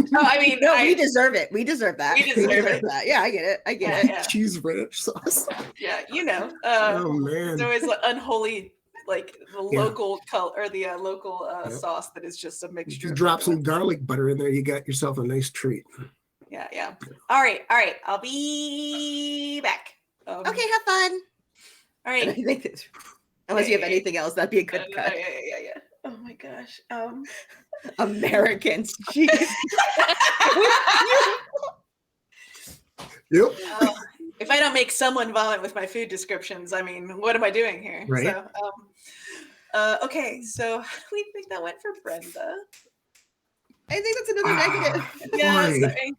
No, I mean, No, we deserve it. We deserve that. We deserve it. that. Yeah, I get it. I get it. Yeah. Cheese ranch sauce. Yeah, you know. Oh man. It's always unholy, like the Yeah. local color or the local sauce that is just a mixture. You of drop some everyone. garlic butter in there, you got yourself a nice treat. Yeah. All right. I'll be back. Okay, have fun. All And I right. think it's, unless you have anything else, that'd be a good cut. Yeah. Oh my gosh. Americans. Jeez. Yep. If I don't make someone vomit with my food descriptions. I mean, what am I doing here? Right. So, okay. So how do we think that went for Brenda? I think that's another negative. Yeah, Boy. sorry.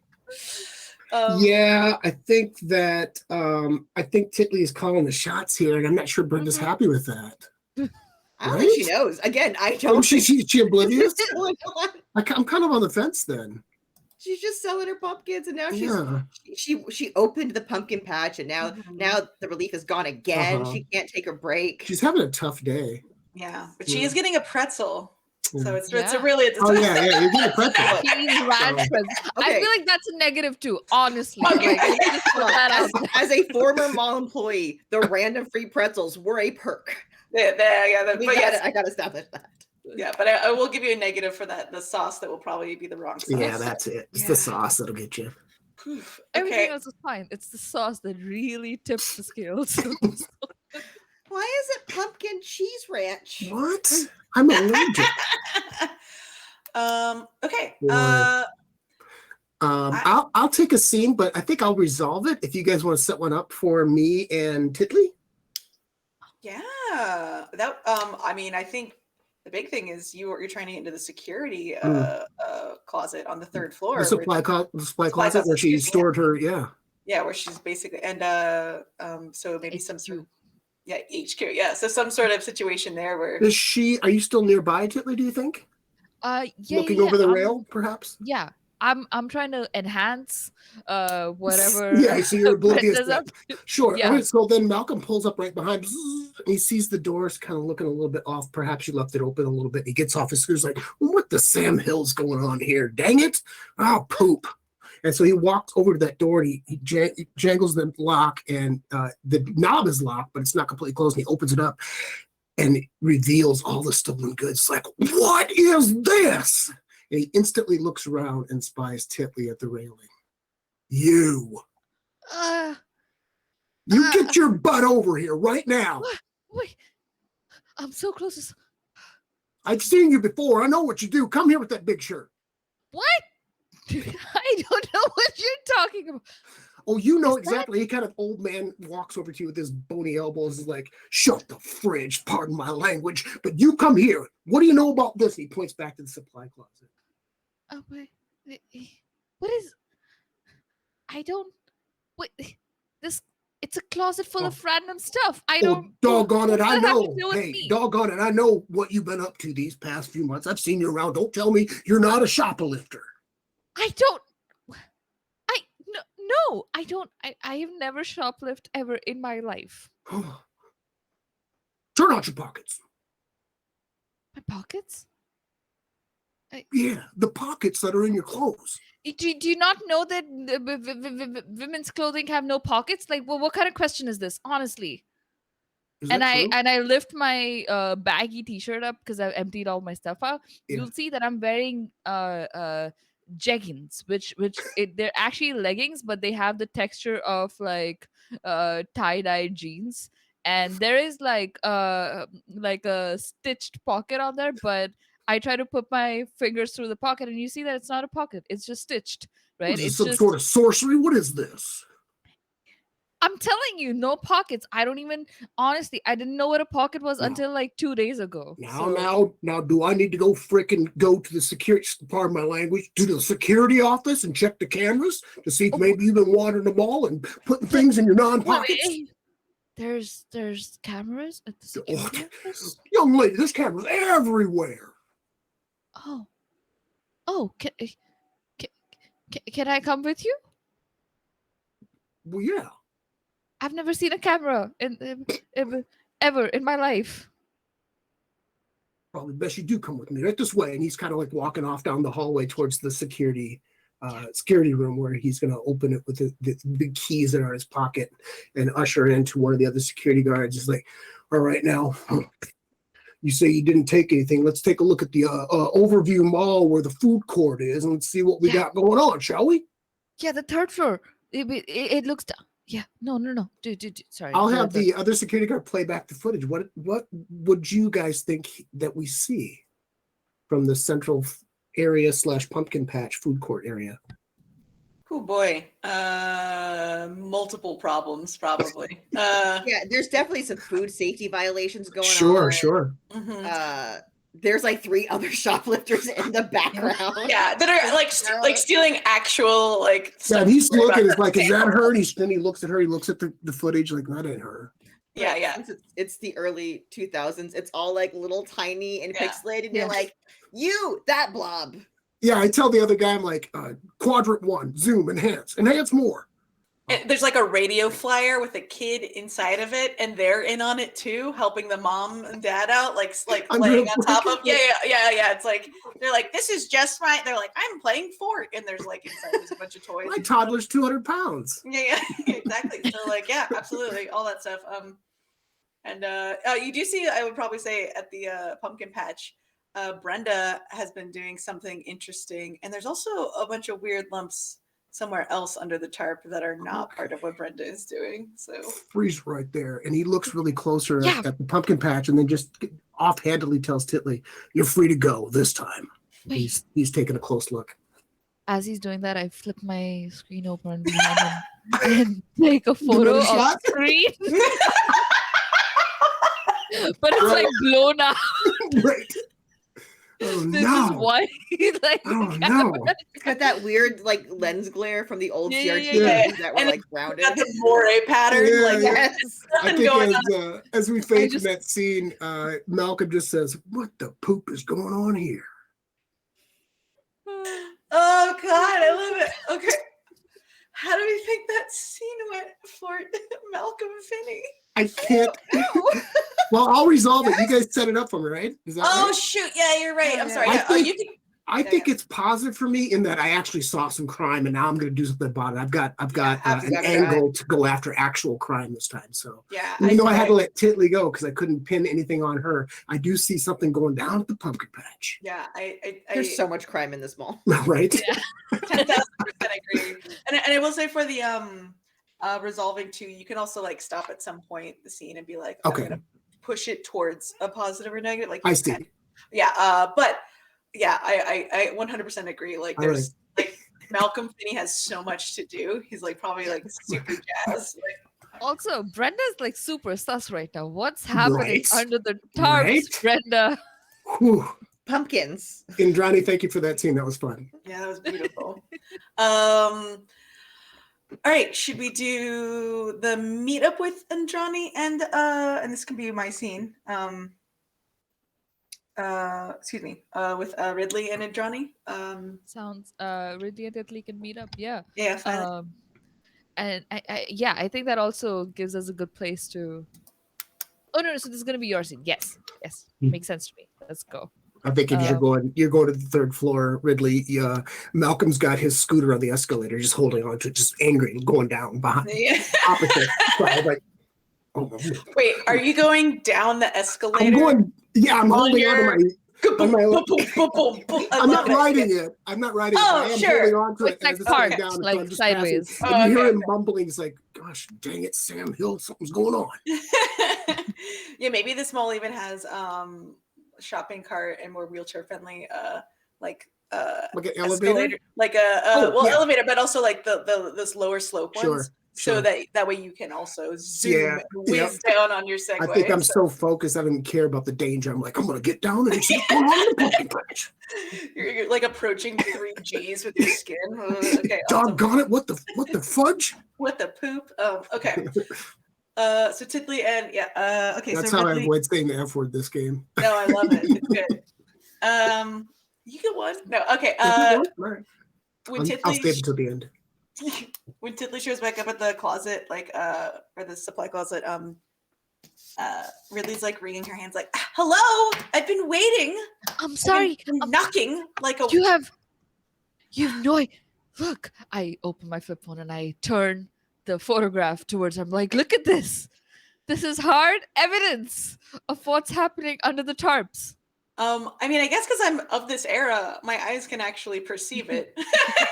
Yeah, I think that I think Titley is calling the shots here, and I'm not sure Brenda's happy with that. I don't think she knows. Again, I don't. Oh, she oblivious? She's going on. I'm kind of on the fence then. She's just selling her pumpkins, and now Yeah. she opened the pumpkin patch, and now the relief is gone again. Uh-huh. She can't take a break. She's having a tough day. Yeah, but she is getting a pretzel. So it's a Yeah. really Oh yeah, you're getting a pretzel. He's ranches. I Okay. feel like that's a negative too, honestly. Okay. Like, let's just put that out there. As a former mall employee, the random free pretzels were a perk. Yeah, but yes, I gotta establish that. yeah, but I will give you a negative for that. The sauce that will probably be the wrong sauce. Yeah, that's it. It's the sauce that'll get you. Oof. Everything Okay. else is fine. It's the sauce that really tips the scales. Why is it pumpkin cheese ranch? What? I'm allergic. Okay. Boy. I'll take a scene, but I think I'll resolve it if you guys want to set one up for me and Titley. Yeah. That. I mean, I think the big thing is you're trying to get into the security closet on the third floor. The supply closet where she stored her. Yeah. Yeah, where she's basically so maybe some sort of HQ. Yeah, so some sort of situation there where Is she? Are you still nearby, Titley? Do you think? Yeah, Looking over the rail, perhaps. Yeah, I'm trying to enhance whatever. Yeah, so you're oblivious. Brenda's up to that. Sure. Yeah. All right, so then Malcolm pulls up right behind. And he sees the doors kind of looking a little bit off. Perhaps you left it open a little bit. He gets off his scooter, like, "What the Sam Hill's going on here? Dang it! Oh, poop!" And so he walks over to that door and he jangles the lock, and the knob is locked, but it's not completely closed. And he opens it up and it reveals all the stolen goods. It's like, what is this? And he instantly looks around and spies Titley at the railing. You get your butt over here right now. Wait, I'm so close. I've seen you before. I know what you do. Come here with that big shirt. What? I don't know what you're talking about. Oh, you know exactly. He kind of old man walks over to you with his bony elbows. Is like, shut the fridge. Pardon my language, but you come here. What do you know about this? He points back to the supply closet. Oh wait, what is? I don't. Wait, this. It's a closet full of random stuff. I don't. Doggone it! I what does that have know. to do with Hey, me? doggone it! I know what you've been up to these past few months. I've seen you around. Don't tell me you're not a shoplifter. I don't. No, I don't. I have never shoplift ever in my life. Turn out your pockets. My pockets? Yeah, the pockets that are in your clothes. Do you not know that women's clothing have no pockets? Like, well, what kind of question is this? Honestly. Is that true? I lift my baggy t-shirt up because I've emptied all my stuff out. Yeah. You'll see that I'm wearing jeggings, which they're actually leggings, but they have the texture of like tie-dye jeans. And there is like a stitched pocket on there, but I try to put my fingers through the pocket, and you see that it's not a pocket; it's just stitched, right? Is this It's some just sort of sorcery? What is this? I'm telling you, no pockets. I don't even honestly. I didn't know what a pocket was No. until like 2 days ago. Now, do I need to go to the security? Pardon my language. To the security office and check the cameras to see if maybe you've been wandering the mall and putting things in your non-pockets. Wait, there's cameras at the security office. Young lady, there's cameras everywhere. Oh, can I come with you? Well, yeah. I've never seen a camera ever in my life. Probably best you do come with me right this way. And he's kind of like walking off down the hallway towards the security room where he's going to open it with the big keys that are in his pocket and usher into one of the other security guards. He's like, all right, now you say you didn't take anything. Let's take a look at the overview mall where the food court is and let's see what we got going on, shall we? Yeah, the third floor. It looks down. Yeah, no. Dude, sorry. I'll have the other security guard play back the footage. What would you guys think that we see from the central area / pumpkin patch food court area? Oh boy. Multiple problems, probably. Yeah, there's definitely some food safety violations going Sure, on. sure. Mhm. There's like 3 other shoplifters in the background. Yeah, that are like stealing actual like. Yeah, stuff and he's to worry looking, about. it's like, is that her? And then he looks at her, he looks at the footage, like, that ain't her. Yeah, Right, yeah. since it's the early 2000s, it's all like little tiny and Yeah. pixelated, and Yeah. you're like, you, that blob. Yeah, I tell the other guy, I'm like, quadrant 1, zoom, enhance more. There's like a radio flyer with a kid inside of it, and they're in on it too, helping the mom and dad out, like Under laying a on top of. blanket. Yeah. It's like they're like, this is just my. They're like, I'm playing Fort, and there's like inside there's a bunch of toys. My toddler's 200 pounds. Yeah, exactly. So like, yeah, absolutely, all that stuff. And you do see, I would probably say at the pumpkin patch, Brenda has been doing something interesting, and there's also a bunch of weird lumps somewhere else under the tarp that are not part of what Brenda is doing. So Freeze right there. And he looks really closer Yeah. at the pumpkin patch and then just offhandedly tells Titley, you're free to go this time. Wait. He's taking a close look. As he's doing that, I flip my screen open behind him and take a photo another of shot? screen. But it's like blown out. Right. Oh This is no. why like Oh the no. camera- It's got that weird like lens glare from the old Yeah, CRT yeah. that were And like rounded. got the moire pattern. Yeah, like yeah. Yes. I nothing think going on. as we fade just- from that scene, Malcolm just says, what the poop is going on here? Oh God, I love it. Okay, how do we think that scene went for Malcolm Finney? I can't. Well, I'll resolve it. You guys set it up for me, right? Is that Oh right? shoot, yeah, you're right. I'm Yeah. sorry. I Yeah, think- you can. I think it's positive for me in that I actually saw some crime, and now I'm going to do something about it. I've got an absolutely. angle to go after actual crime this time. So Yeah, even though I had to let Titley go because I couldn't pin anything on her, I do see something going down at the pumpkin patch. Yeah, I There's so much crime in this mall. Right? 10,000% agree. And I will say for the resolving too, you can also like stop at some point the scene and be like, Okay. I'm gonna push it towards a positive or negative. Like I you see. can. Yeah, but yeah, I 100% agree. Like All there's like Malcolm Finney has so much to do. He's like probably like super jazzed. Like, Also, Brenda's like super sus right now. What's happening Right. under the tarps, Right. Brenda? Whew. Pumpkins. Indrani, thank you for that scene. That was fun. yeah, that was beautiful. All right, should we do the meetup with Andrani and this can be my scene. Excuse me, with Ridley and Andrani. Sounds Ridley and Italy can meet up. Yeah. Yeah, fine. And I think that also gives us a good place to. Oh no! So this is gonna be your scene. Yes, Hmm. makes sense to me. Let's go. I think if you're going to the third floor, Ridley. Malcolm's got his scooter on the escalator, just holding on to it, just angry and going down behind Yeah. opposite. side, like, oh, Wait, are you going down the escalator? I'm going. Yeah, I'm On holding on your- to my. Boom, my- boom, boom, boom, boom, boom. I I'm not love it. riding it. I'm not riding Oh, it. I am sure. holding on to it. It's like as it's going parked, down, so like I'm just passing. sideways. And Oh, you hear okay, him mumbling. He's like, "Gosh, dang it, Sam Hill, something's going on." Yeah, maybe this mall even has shopping cart and more wheelchair friendly like Like an elevator. like a Oh, yeah. elevator, but also like the those lower slope ones. Sure, So sure. that way you can also zoom Yeah, whiz down on your Segway. I think I'm so focused, I don't care about the danger. I'm like, I'm gonna get down and see what's going on in the pumpkin patch. You're like approaching 3Gs with your skin. Okay, awesome. Doggone it! What the fudge? What the poop? Oh, okay. So Titley and okay. That's so how I Ridley, avoid saying the F word this game. No, I love it. It's good. You get one. No, okay. All right. When I'll stay Titley until the end. when Titley shows back up at the closet, like or the supply closet, Ridley's like wringing her hands, like, "Hello, I've been waiting. I'm sorry. I've been knocking like a." You have no. Look, I open my flip phone and I turn the photograph towards her. I'm like, look at this. This is hard evidence of what's happening under the tarps. I mean, I guess because I'm of this era, my eyes can actually perceive it.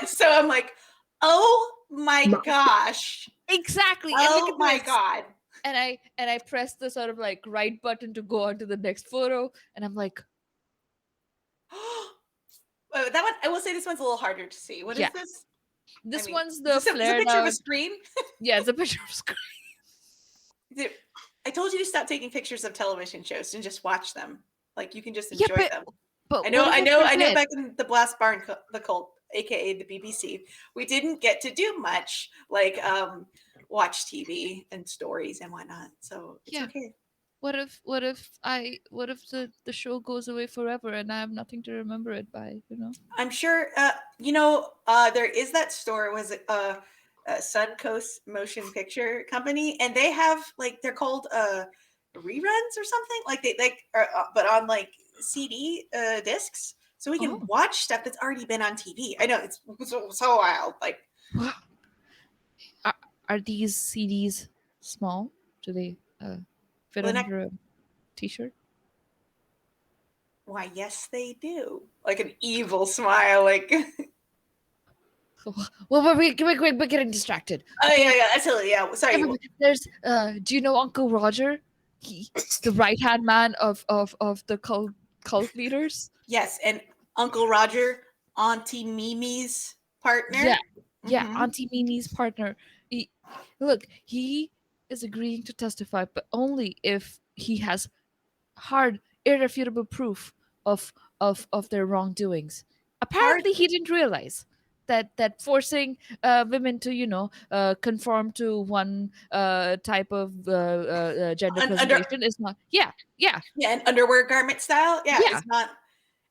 So I'm like, oh my gosh. Exactly. And look Oh at my this. god. And I press the sort of like right button to go on to the next photo, and I'm like, That one, I will say this one's a little harder to see. What is Yeah. this? This I mean, one's is the this a flared picture of out. a screen? Yeah, it's a picture of screen. I told you to stop taking pictures of television shows and just watch them. Like you can just Yeah, enjoy them. but I know, what if I know, I know. forget? Back in the Blast Barn, the cult, aka the BBC, we didn't get to do much like watch TV and stories and whatnot. So it's Yeah. okay. What if the show goes away forever and I have nothing to remember it by, you know? I'm sure. There is that store. Was it Suncoast Motion Picture Company, and they have like they're called reruns or something. Like but on like CD discs, so we can Oh. watch stuff that's already been on TV. I know it's so wild. Like, Wow. Are these CDs small? Do they fit Well, under a t-shirt? why? Yes, they do. Like an evil smile. Like, Well, we're getting distracted. oh yeah, absolutely, yeah. Sorry. Everybody- There's do you know Uncle Roger? He's the right hand man of the cult leaders. Yes, and Uncle Roger, Auntie Mimi's partner. Yeah, Mhm. Auntie Mimi's partner. Look, he is agreeing to testify, but only if he has hard, irrefutable proof of their wrongdoings. Apparently, he didn't realize that forcing women to conform to one type of gender presentation is not. Yeah. Yeah, and underwear garment style. Yeah, Yeah. it's not.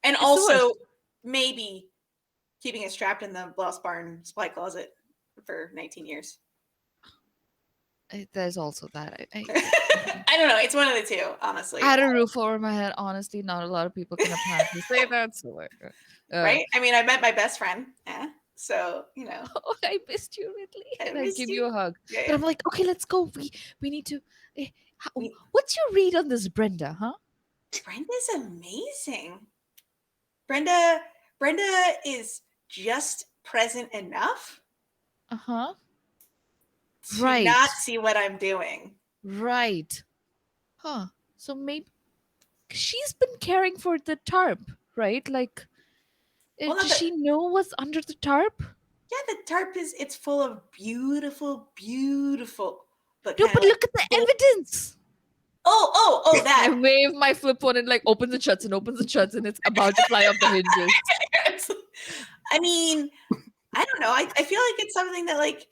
And It's the also worst. maybe keeping it strapped in the blouse barn supply closet for 19 years. There's also that. I don't know. It's one of the two, honestly. I had a roof over my head. Honestly, not a lot of people can apparently say that. So, Right? I mean, I met my best friend. Yeah. So, Oh, I missed you, Ridley, I and I missed give you. you a hug. Yeah, But I'm like, okay, let's go. We need to. We- What's your read on this Brenda? Huh? Brenda's amazing. Brenda is just present enough Uh-huh. to Right. not see what I'm doing. Right. Huh. So maybe she's been caring for the tarp, right? Like, Well, not does the- she know what's under the tarp? Yeah, the tarp it's full of beautiful, but No, kind but of look at the evidence. oh I that. wave my flip phone and like opens and shuts and it's about to fly off the hinges. I mean, I don't know. I feel like it's something that like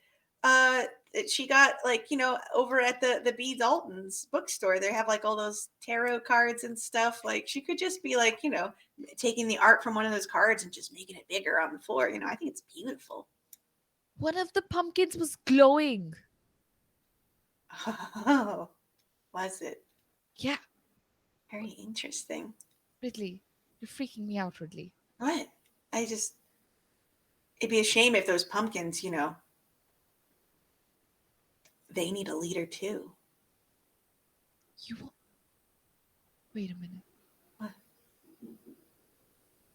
she got like over at the B. Dalton's bookstore. They have like all those tarot cards and stuff. Like she could just be like taking the art from one of those cards and just making it bigger on the floor. I think it's beautiful. One of the pumpkins was glowing. Oh, was it? Yeah. Very interesting. Ridley, you're freaking me out, Ridley. What? It'd be a shame if those pumpkins, they need a leader too. Wait a minute. What?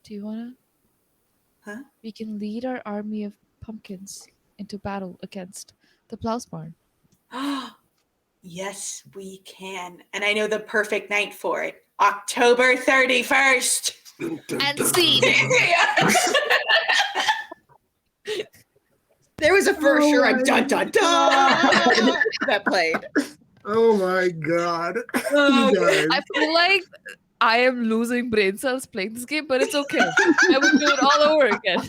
Do you wanna? Huh? We can lead our army of pumpkins into battle against the Blouse Barn. Yes, we can. And I know the perfect night for it. October 31st. And scene. There was a for Oh sure my a dun dun dun that played. Oh my god. Oh, You guys. I feel like I am losing brain cells playing this game, but it's okay. I would do it all over again.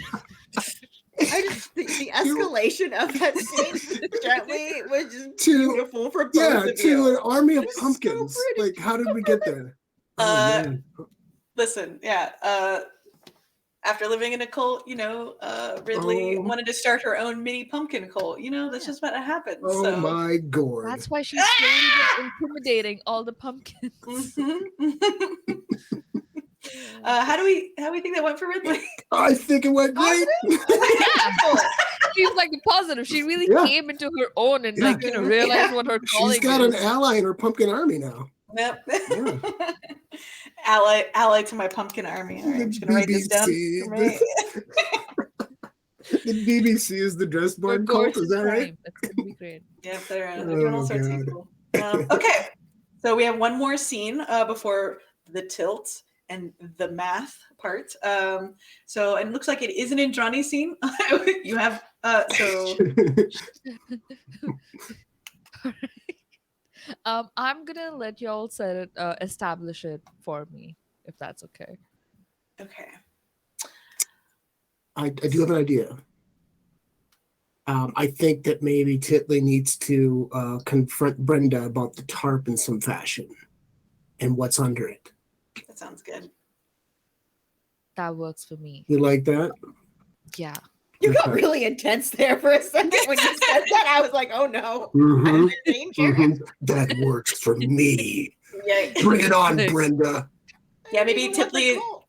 The escalation of that scene gently was just To- beautiful for both Yeah, of you. to an army of It was so pumpkins. pretty. Like, how did we get there? Uh, man. Listen, yeah. After living in a cult, Ridley Oh. wanted to start her own mini pumpkin cult. That's just what happens. Oh so. my god. That's why she's slowly been intimidating all the pumpkins. Mhm. How do we think that went for Ridley? I think it went great. She's like positive. She really Yeah. came into her own and Yeah. realized what her calling She's got an is. ally in her pumpkin army now. Yep. Yeah. Ally to my pumpkin army. All right, I'm just gonna write this down. BBC. For me. The BBC is the dress For barn cult, is Gorgeous that right? Crime. That's gonna be great. Yeah, they're doing all Oh, sorts God. of cool. Okay, so we have one more scene before the tilt and the math part. And it looks like it is an Indrani scene. You have So I'm gonna let y'all set it, establish it for me, if that's okay. okay. I do have an idea. I think that maybe Titley needs to confront Brenda about the tarp in some fashion and what's under it. That sounds good. That works for me. You like that? Yeah. You got Okay. really intense there for a second when you said that. I was like, oh no, Mhm, I'm in danger. mhm. That works for me. Yeah, Bring it on, Nice. Brenda. yeah. Maybe You want the Titley. cult.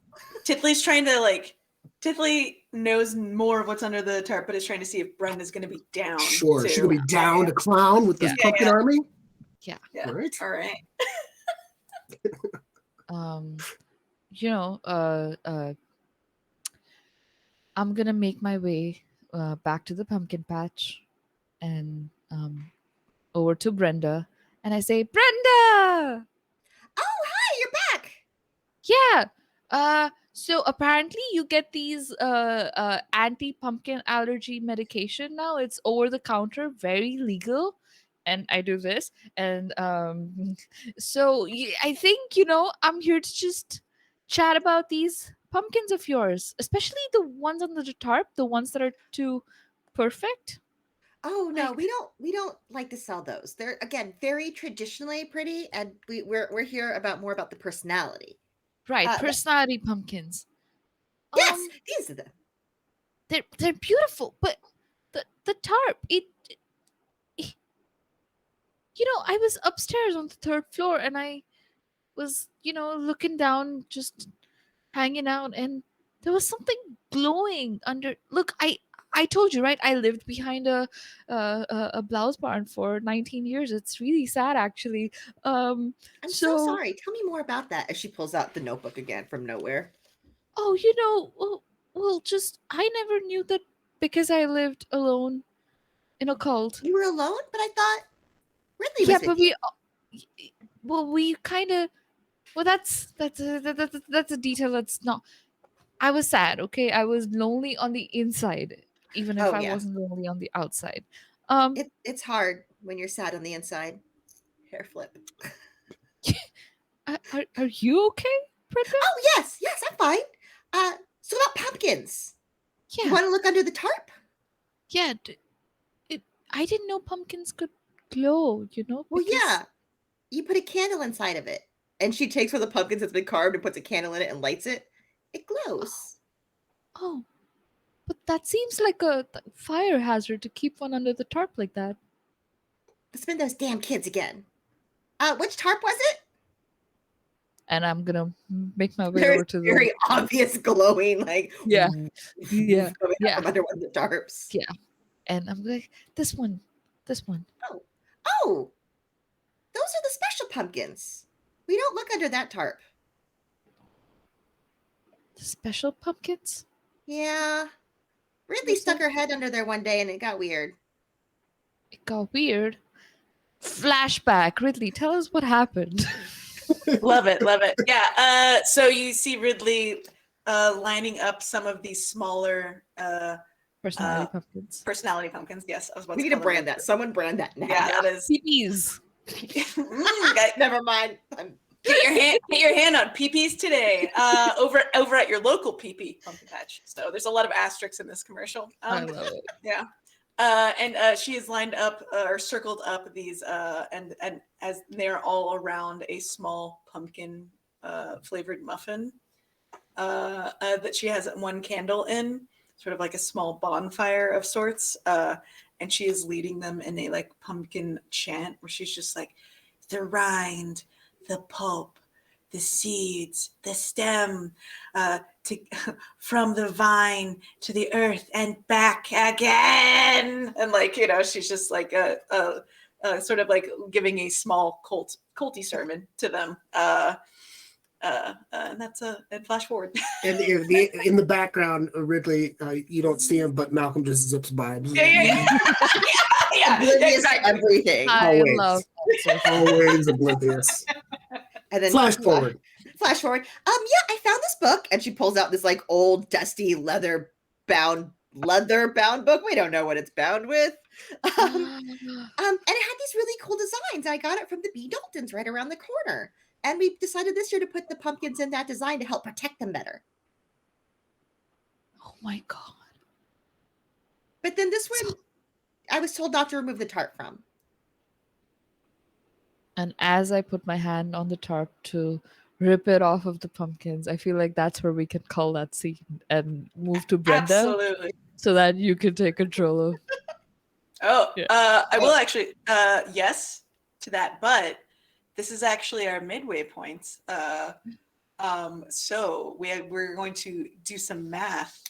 Titley's trying to like. Titley knows more of what's under the tarp, but is trying to see if Brenda's going to be down. Sure. She's too. gonna be down to clown with this Yeah. pumpkin army. Yeah. Yeah. All right. All right. You know, I'm gonna make my way back to the pumpkin patch and over to Brenda, and I say, Brenda! Oh, hi, you're back. Yeah. So apparently you get these anti-pumpkin allergy medication now. It's over the counter, very legal. And I do this. And so I think, I'm here to just chat about these pumpkins of yours, especially the ones on the tarp, the ones that are too perfect. Oh no, Like, we don't like to sell those. They're again very traditionally pretty, and we're here about more about the personality. right, But personality pumpkins. yes, these are the They're beautiful, but the tarp, it I was upstairs on the third floor and I was, looking down, just hanging out, and there was something glowing under. Look, I told you, right? I lived behind a blouse barn for 19 years. It's really sad, actually. I'm so So, sorry. Tell me more about that. As she pulls out the notebook again from nowhere. oh, just I never knew that because I lived alone in a cult. You were alone, but I thought Ridley Yeah, was with but you. we kind of. Well, that's a detail that's not. I was sad, okay? I was lonely on the inside, even if Oh I yeah, wasn't lonely on the outside. Um, it's hard when you're sad on the inside. Hair flip. are you okay, Brenda? Oh yes, I'm fine. So about pumpkins. You Yeah, want to look under the tarp? yeah. I didn't know pumpkins could glow. Well, Because yeah. You put a candle inside of it, and she takes one of the pumpkins that's been carved and puts a candle in it and lights it. It glows. oh, but that seems like a fire hazard to keep one under the tarp like that. It's been those damn kids again. Which tarp was it? And I'm gonna make my way There's over to the. very obvious glowing, like Yeah, yeah, coming yeah, out from under one of the tarps. yeah. And I'm like, this one. Oh, those are the special pumpkins. We don't look under that tarp. The special pumpkins. Yeah. Ridley What's stuck that? her head under there one day and it got weird. It got weird. Flashback, Ridley. Tell us what happened. Love it, love it. Yeah. So you see Ridley lining up some of these smaller Personality pumpkins. personality pumpkins. Yes, I was about We to need to call them brand that. Someone brand that now. Yeah, that is. PPs. Never mind. Get your hand on PPs today. Over at your local PP pumpkin patch. So there's a lot of asterisks in this commercial. I love it. Yeah. And she has lined up or circled up these and as they're all around a small pumpkin flavored muffin that she has one candle in, sort of like a small bonfire of sorts. And she is leading them in a like pumpkin chant where she's just like, the rind, the pulp, the seeds, the stem, from the vine to the earth and back again. And like, she's just like a sort of like giving a small culty sermon to them. And that's and flash forward. And in the background, Ridley, you don't see him, but Malcolm just zips by. Yeah. Oblivious Exactly. to everything. I Always. love that. Always oblivious. And then Flash forward. Flash forward. Yeah, I found this book, and she pulls out this like old, dusty, leather bound leather bound book. We don't know what it's bound with. And it had these really cool designs. I got it from the B. Daltons right around the corner. And we decided this year to put the pumpkins in that design to help protect them better. Oh my god. But then this one, I was told not to remove the tarp from. And as I put my hand on the tarp to rip it off of the pumpkins, I feel like that's where we can call that scene and move to Brenda Absolutely. so that you can take control of. Oh, Yeah. I will actually, yes to that, but this is actually our midway point. So we're going to do some math.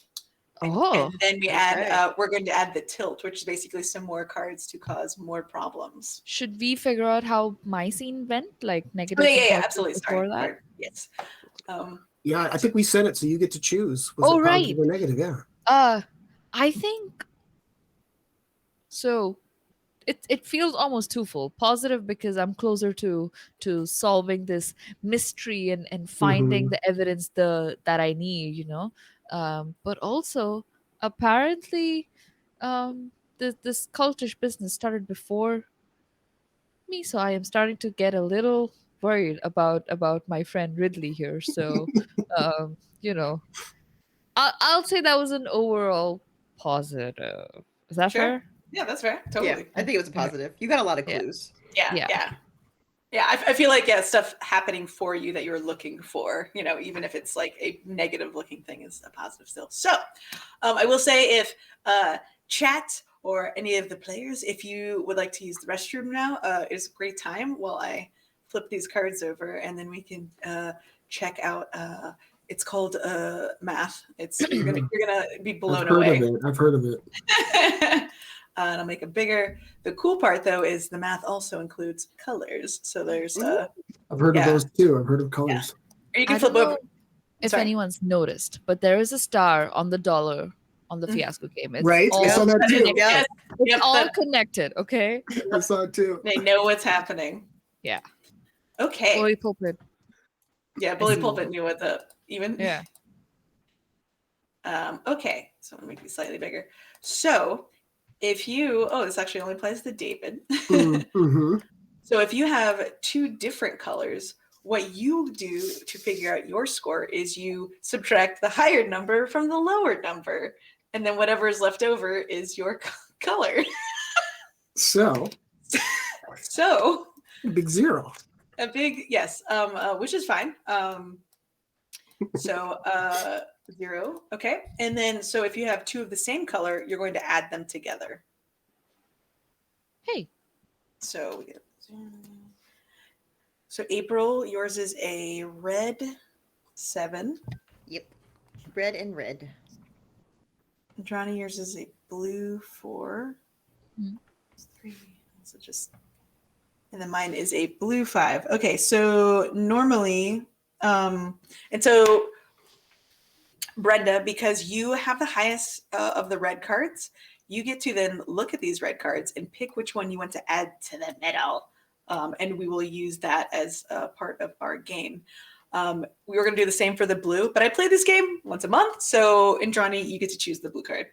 And then we add, we're going to add the tilt, which is basically some more cards to cause more problems. Should we figure out how my scene went? Like negative? Yeah, absolutely. Before that? Sorry. Yes. Yeah, I think we said it, so you get to choose. Was Oh, it positive right. or negative? Yeah. I think so. It feels almost twofold. Positive because I'm closer to solving this mystery and finding the evidence that I need, you know. But also apparently, this cultish business started before me, so I am starting to get a little worried about my friend Ridley here. So, you know, I'll say that was an overall positive. Is that Sure. fair? Yeah, that's fair. Totally. Yeah, I think it was a positive. You got a lot of clues. Yeah. I feel like stuff happening for you that you're looking for, you know, even if it's like a negative looking thing is a positive still. So I will say if chat or any of the players, if you would like to use the restroom now, is a great time while I flip these cards over and then we can check out it's called math. You're gonna be blown away. I've heard of it. And I'll make it bigger. The cool part, though, is the math also includes colors. So there's I've heard of those too. I've heard of colors. Or you can I flip don't know over. if anyone's noticed, but there is a star on the dollar on the Fiasco game. It's Right? I saw that too. Yes. It's all connected, okay? I saw it too. They know what's happening. Yeah. Okay. Bully Pulpit. Yeah, Bully Pulpit knew what the even. Yeah. Okay, so I'm gonna make these slightly bigger. So if you, this actually only applies to David. So if you have two different colors, what you do to figure out your score is you subtract the higher number from the lower number, and then whatever is left over is your color. So a big zero. A big yes, which is fine. So 0, okay. And then so if you have two of the same color, you're going to add them together. Hey. So we get April, yours is a red 7. Yep. Red and red. Johnny, yours is a blue 4. 3. So and then mine is a blue 5. Okay, so normally, and so Brenda, because you have the highest of the red cards, you get to then look at these red cards and pick which one you want to add to the middle. And we will use that as a part of our game. We were going to do the same for the blue, but I play this game once a month. So, in Johnny, you get to choose the blue card.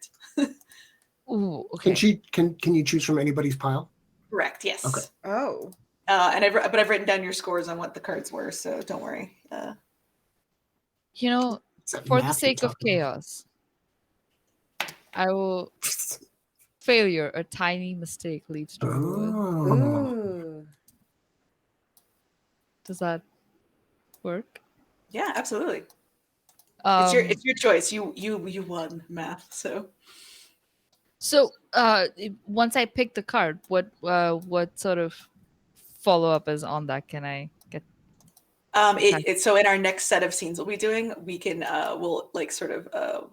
Ooh, okay. Can you choose from anybody's pile? Correct. Yes. Okay. Oh. And I've written down your scores on what the cards were, so don't worry. You know, for the sake of chaos, I will. Failure, a tiny mistake leads to ruin. Ooh. Does that work? Yeah, absolutely. It's your choice. You won math, so. So once I pick the card, what sort of follow up is on that? Can I get? So in our next set of scenes we'll be doing, we can we'll like sort of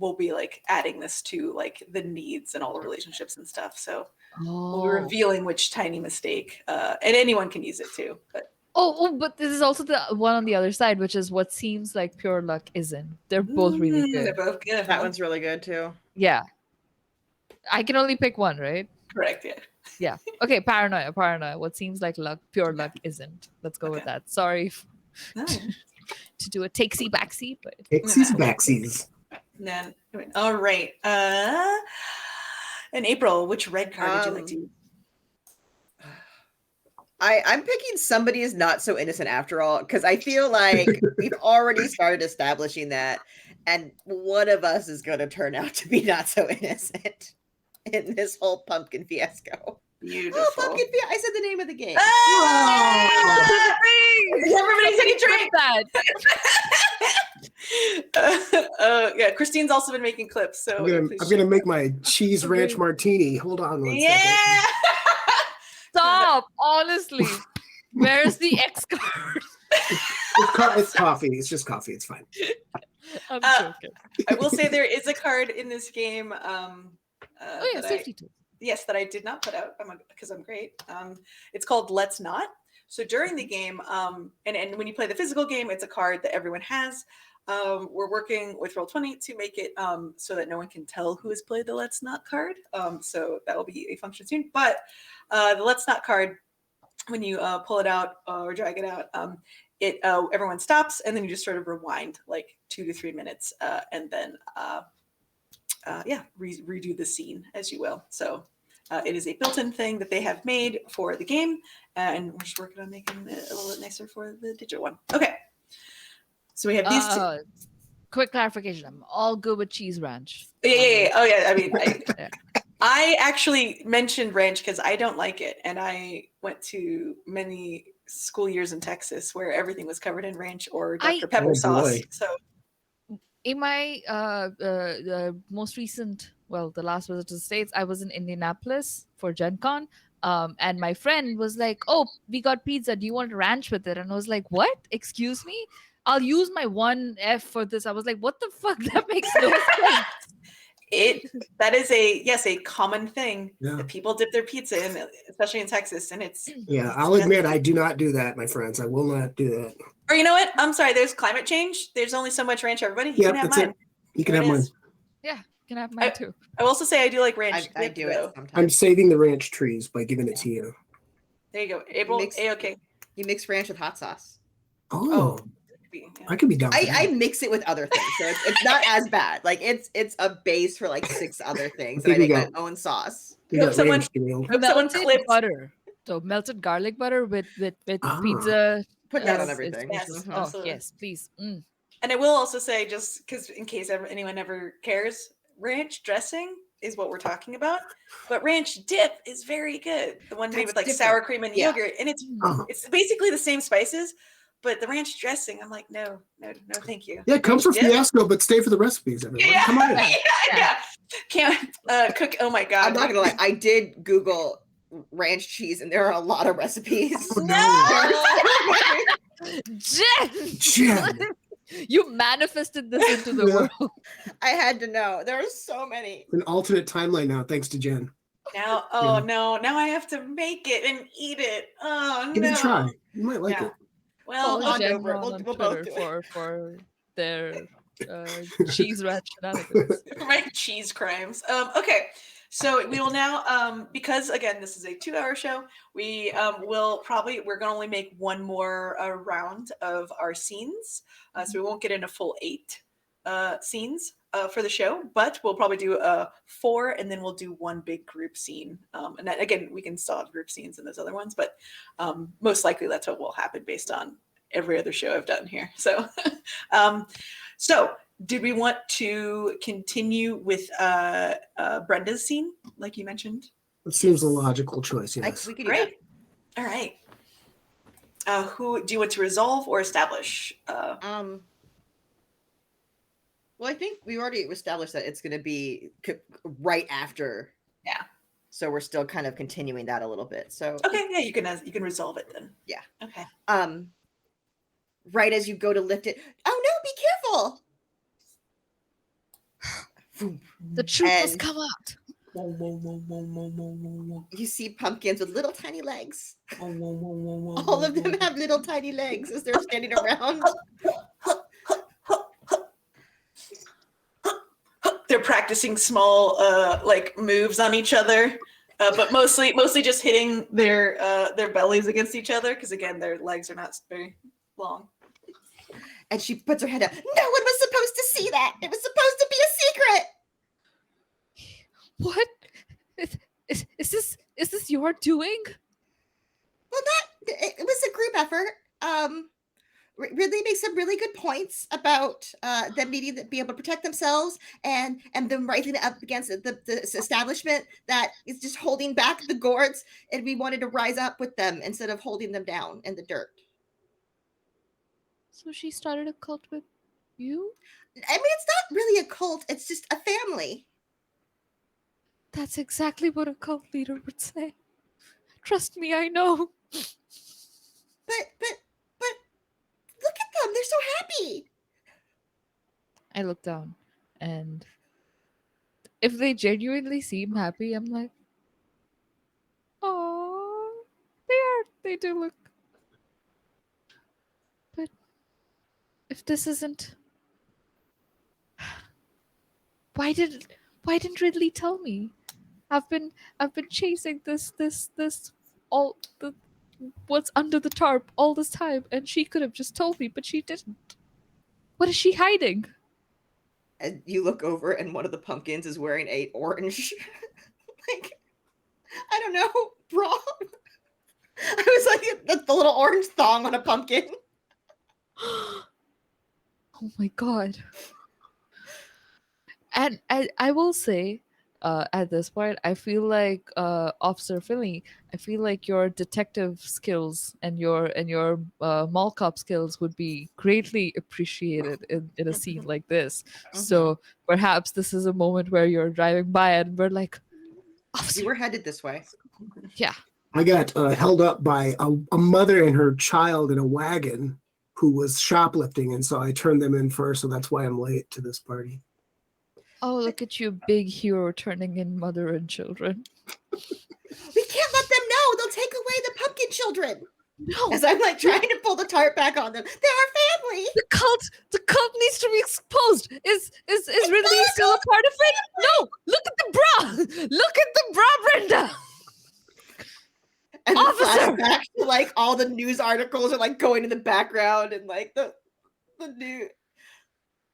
we'll be like adding this to like the needs and all the relationships and stuff. So we'll be revealing which tiny mistake, and anyone can use it too. But but this is also the one on the other side, which is what seems like pure luck isn't. They're both really good. They're both good. That one's really good too. Yeah. I can only pick one, right? Correct, yeah. Yeah. Okay, paranoia. What seems like luck, pure luck isn't. Let's go with that. Sorry to do a takesy backsy, but takesies backsies. No. All right. And April, which red card would you like to use? I'm picking somebody is not so innocent after all, because I feel like we've already started establishing that, and one of us is going to turn out to be not so innocent in this whole pumpkin fiasco. Beautiful. Oh, pumpkin fiasco! I said the name of the game. Ah! Everybody take a drink. Yeah, Kristine's also been making clips, so I'm gonna make my cheese ranch martini. Hold on one yeah. Stop! Honestly, where's the X card? It's coffee. It's just coffee. It's fine. I'm joking. I will say there is a card in this game. Oh yeah, safety tool. Yes, that I did not put out because I'm great. It's called Let's Not. So during the game, and when you play the physical game, it's a card that everyone has. We're working with Roll20 to make it so that no one can tell who has played the Let's Not card. So that will be a function soon. But the Let's Not card, when you pull it out or drag it out, everyone stops, and then you just sort of rewind like 2 to 3 minutes, and then redo the scene as you will. So it is a built-in thing that they have made for the game, and we're just working on making it a little bit nicer for the digital one. Okay. So we have these two. Quick clarification. I'm all good with cheese ranch. Yeah. Oh yeah. I mean, I actually mentioned ranch because I don't like it, and I went to many school years in Texas where everything was covered in ranch or Dr. Pepper sauce. So in my most recent, the last visit to the States, I was in Indianapolis for Gen Con. And my friend was like, "Oh, we got pizza. Do you want ranch with it?" And I was like, "What? Excuse me? I'll use my 1F for this." I was like, "What the fuck? That makes no sense." That is a common thing that people dip their pizza in, especially in Texas, and it's I'll admit I do not do that, my friends. I will not do that. Or you know what? I'm sorry. There's climate change. There's only so much ranch. Everybody, you can have mine. You can have mine. Yeah, you can have mine too. I will also say I do like ranch. I do it sometimes. I'm saving the ranch trees by giving it to you. There you go, April. Okay. You mix ranch with hot sauce. Oh. I could be down. I mix it with other things, so it's not as bad. Like it's a base for like 6 other things, and I make my own sauce. Someone melted butter, so melted garlic butter with pizza. Put that on everything. Yes, yes, please. And I will also say, just because in case anyone ever cares, ranch dressing is what we're talking about, but ranch dip is very good. The one made with like sour cream and yogurt, and it's basically the same spices. But the ranch dressing, I'm like, no, thank you. Yeah, come for Fiasco, but stay for the recipes, everyone. Yeah. Come on. Yeah. Can't cook. Oh my God. I'm not gonna lie. I did Google ranch cheese, and there are a lot of recipes. Oh, no. Jen. You manifested this into the world. I had to know. There are so many. An alternate timeline now, thanks to Jen. Now, no. Now I have to make it and eat it. Oh, Give it a try. You might like it. Well, we'll both do it. For their cheese ranch shenanigans. For my cheese crimes. Okay, so we will now, because again, this is a 2-hour show, we're going to only make one more round of our scenes. So we won't get into full 8 scenes for the show, but we'll probably do 4, and then we'll do one big group scene. And that, again, we can still have group scenes in those other ones, but most likely that's what will happen based on every other show I've done here. So, so did we want to continue with Brenda's scene, like you mentioned? It seems a logical choice. Yes. We could do that. All right. Who do you want to resolve or establish? Well, I think we already established that it's going to be right after. Yeah. So we're still kind of continuing that a little bit. So okay, yeah, you can resolve it then. Yeah. Okay. Right as you go to lift it, oh no, be careful! The truth must come out. You see pumpkins with little tiny legs. All of them have little tiny legs as they're standing around. They're practicing small like moves on each other, but mostly just hitting their bellies against each other because again their legs are not very long. And she puts her head up. No one was supposed to see that. It was supposed to be a secret. What? Is this your doing? Well, it was a group effort. Ridley makes some really good points about them needing to be able to protect themselves and them rising up against the establishment that is just holding back the gourds, and we wanted to rise up with them instead of holding them down in the dirt. So she started a cult with you? I mean, it's not really a cult, it's just a family. That's exactly what a cult leader would say. Trust me, I know. But look at them, they're so happy. I look down, and if they genuinely seem happy, I'm like, oh, they do look. But if this isn't, why didn't Ridley tell me? I've been chasing this all the what's under the tarp all this time, and she could have just told me, but she didn't. What is she hiding? And you look over, and one of the pumpkins is wearing a orange, like, I don't know, bra. I was like, the little orange thong on a pumpkin. Oh my god. And I will say, at this point, I feel like Officer Finley, I feel like your detective skills and your mall cop skills would be greatly appreciated in a scene like this. So perhaps this is a moment where you're driving by and we're like, Officer. We were headed this way. Yeah. I got held up by a mother and her child in a wagon who was shoplifting, and so I turned them in first, so that's why I'm late to this party. Oh, look at you, big hero turning in mother and children. We can't let them know. They'll take away the pumpkin children. No. As I'm like trying to pull the tarp back on them. They're our family. The cult needs to be exposed. Is Ridley still a part of it? No. Look at the bra. Look at the bra, Brenda. And Officer! back to like all the news articles are like going in the background, and like the new.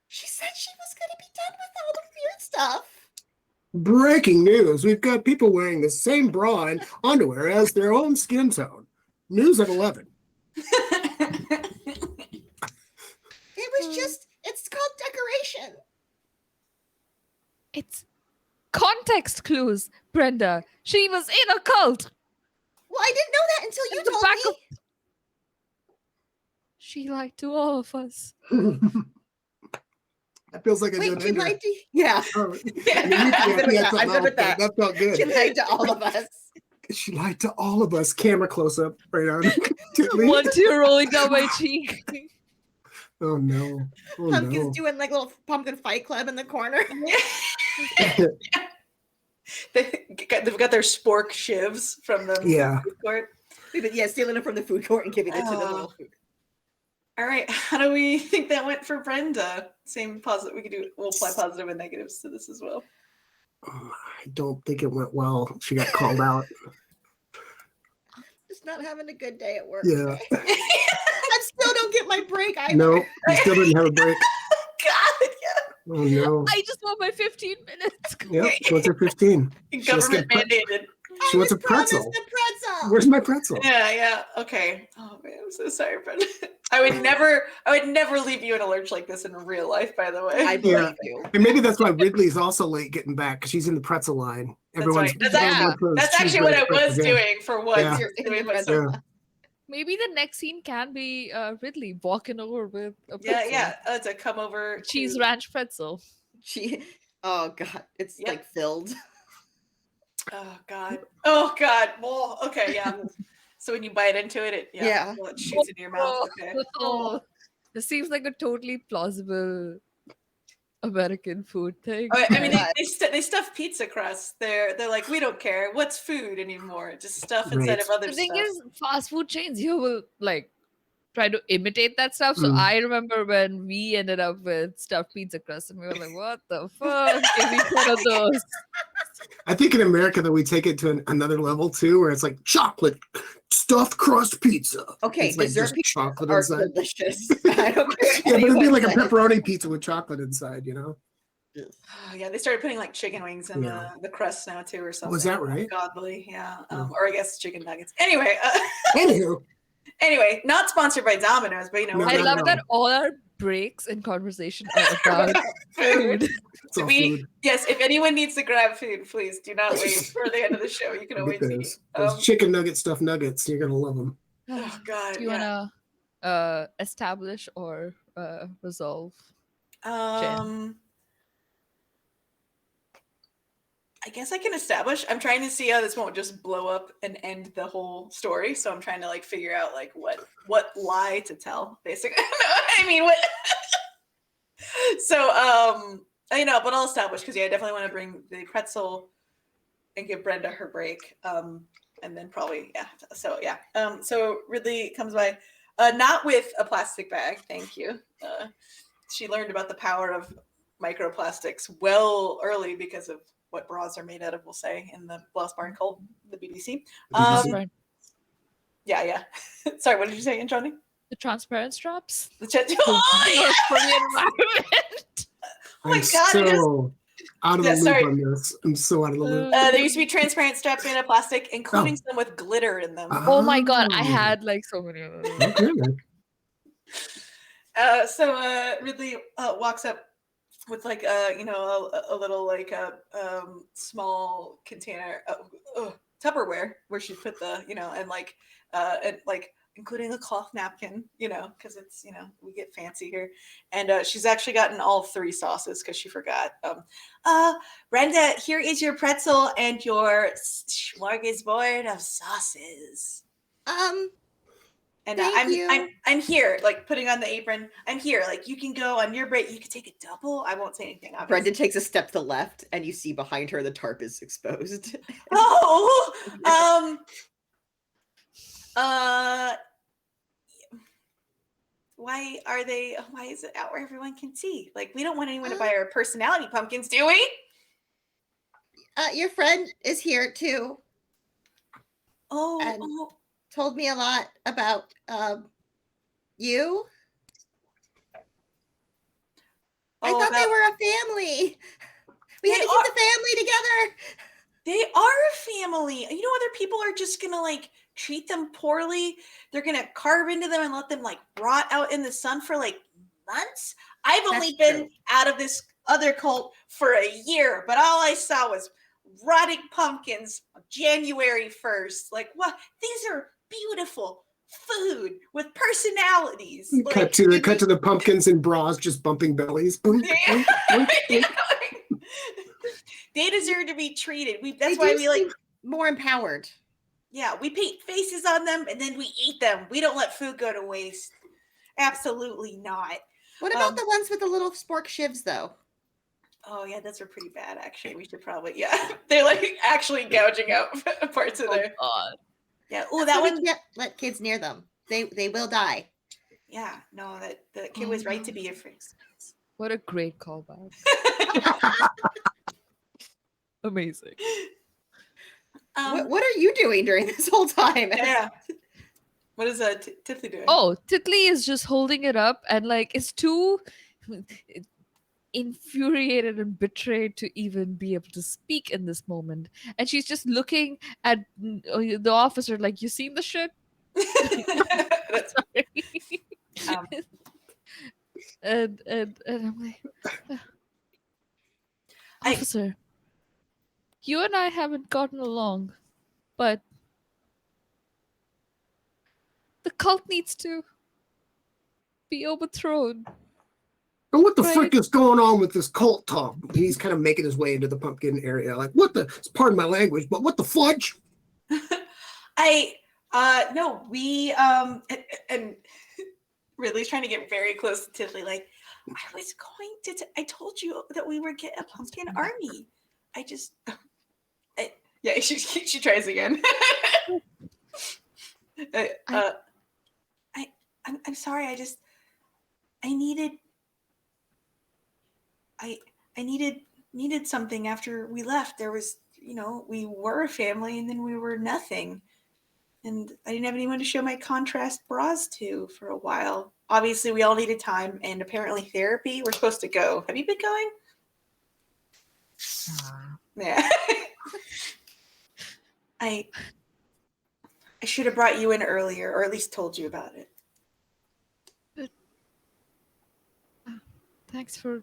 She said she was going to be done with all the weird stuff. Breaking news. We've got people wearing the same bra and underwear as their own skin tone. News at 11. It was just, it's called decoration. It's context clues, Brenda. She was in a cult. Well, I didn't know that until you The told back me. of- She lied to all of us. That feels like a Wait, good she ending. lied to you? Yeah. Oh, Yeah, I'm good with that. That felt She good. lied to all of us. She lied to all of us. Camera close up right on. One tear rolling down my cheek. Oh no. Oh Pumpkin's no. doing like little pumpkin fight club in the corner. They've got their spork shivs from the Yeah. food court. Yeah, stealing it from the food court and giving it to the little food. All right, how do we think that went for Brenda? Same positive. We'll apply positive and negatives to this as well. I don't think it went well. She got called out. Just not having a good day at work. Yeah. Today. I still don't get my break either. No, you still didn't have a break. God, yeah. Oh no. I just want my 15 minutes. Yep. She wants her 15. Government mandated. She wants a pretzel. The pretzel. Where's my pretzel? Yeah. Okay. Oh man, I'm so sorry, Brenda. I would never leave you in a lurch like this in real life, by the way. I believe Yeah. you. And maybe that's why Ridley's also late getting back, because she's in the pretzel line. That's right. That's actually what I was doing for once. Yeah. You're doing my Yeah. Maybe the next scene can be Ridley walking over with a Yeah, pretzel. yeah. To come over. Cheese to- ranch pretzel. Oh god, it's Yep. like filled. Oh God. Oh God. Well, okay, yeah. So when you bite into it, Yeah. well, it shoots into your mouth. Okay. Oh, this seems like a totally plausible American food thing. I mean, they stuff pizza crust. They're like, we don't care. What's food anymore? Just stuff instead Right. of other The thing stuff. is, fast food chains here will like try to imitate that stuff. So Mm. I remember when we ended up with stuffed pizza crust, and we were like, "What the fuck? Give me one of those." I think in America, though, we take it to another level too, where it's like chocolate stuffed crust pizza. Okay, It's like dessert just pizzas chocolate are inside. delicious. I don't care. Yeah, but it'd be anyone like a says. pepperoni pizza with chocolate inside, you know? Oh, yeah, they started putting like chicken wings in Yeah. the crust now too, or something. Was that right? Godly, yeah. Oh. Or I guess chicken nuggets. Anyway, Anywho, anyway, not sponsored by Domino's, but you know, No, I no, love no. that all our breaks in conversation are about food. it's all food. Yes, if anyone needs to grab food, please do not wait for the end of the show. You can always Get eat. those chicken nugget stuffed nuggets. You're gonna love them. Oh God, Do you wanna establish or resolve? I guess I can establish. I'm trying to see how this won't just blow up and end the whole story. So I'm trying to like figure out like what lie to tell, basically. I mean, what? So you know, but I'll establish because yeah, I definitely want to bring the pretzel and give Brenda her break. And then probably yeah. So yeah. So Ridley comes by, not with a plastic bag. Thank you. She learned about the power of microplastics well early because of what bras are made out of, we'll say, in the Lost Barn cult, the BDC. Yeah. Sorry, what did you say, Johnny? The transparent straps. The chat. Oh, yeah. For the environment. Oh my I'm God! so out of the loop sorry. on this. I'm so out of the loop. There used to be transparent straps made of plastic, including some with glitter in them. Oh my God, I had like so many of those. Okay. So Ridley walks up with like you know a little like a small container Tupperware where she put the you know and like including a cloth napkin, you know, because it's, you know, we get fancy here. And she's actually gotten all 3 sauces because she forgot. Brenda, here is your pretzel and your smorgasbord of sauces. And I'm here, like putting on the apron. I'm here, like you can go on your break. You can take a double. I won't say anything. Obviously. Brenda takes a step to the left, and you see behind her the tarp is exposed. Why is it out where everyone can see? Like, we don't want anyone to buy our personality pumpkins, do we? Your friend is here too. Oh. Told me a lot about you. I thought they were a family. We had to keep the family together. They are a family. You know, other people are just gonna like treat them poorly. They're gonna carve into them and let them like rot out in the sun for like months. I've only been out of this other cult for a year, but all I saw was rotting pumpkins on January 1st. Like, what? These are beautiful food with personalities. Cut to the pumpkins and bras just bumping bellies. They deserve to be treated. That's why we like more empowered. Yeah, we paint faces on them and then we eat them. We don't let food go to waste. Absolutely not. What about the ones with the little spork shivs, though? Oh yeah, those are pretty bad. Actually, we should probably they're like actually gouging out parts of their. God. Yeah. Oh, that one. Can't let kids near them. They will die. Yeah. No, that the kid was right to be afraid. What a great callback. Amazing. What are you doing during this whole time? Yeah. What is Tiffany doing? Oh, Titley is just holding it up and like it's too infuriated and betrayed to even be able to speak in this moment. And she's just looking at the officer like, you seen the shit? Sorry. And I'm like, officer, you and I haven't gotten along, but the cult needs to be overthrown. And what the frick is going on with this cult talk? He's kind of making his way into the pumpkin area. Like, pardon my language, but what the fudge? No, we, and Ridley's trying to get very close to Tiffany. Like, I was going to, I told you that we would get a pumpkin army. She tries again. I'm sorry. I needed something after we left. There was, we were a family and then we were nothing. And I didn't have anyone to show my contrast bras to for a while. Obviously, we all needed time, and apparently therapy. We're supposed to go. Have you been going? Yeah. I should have brought you in earlier, or at least told you about it. Thanks for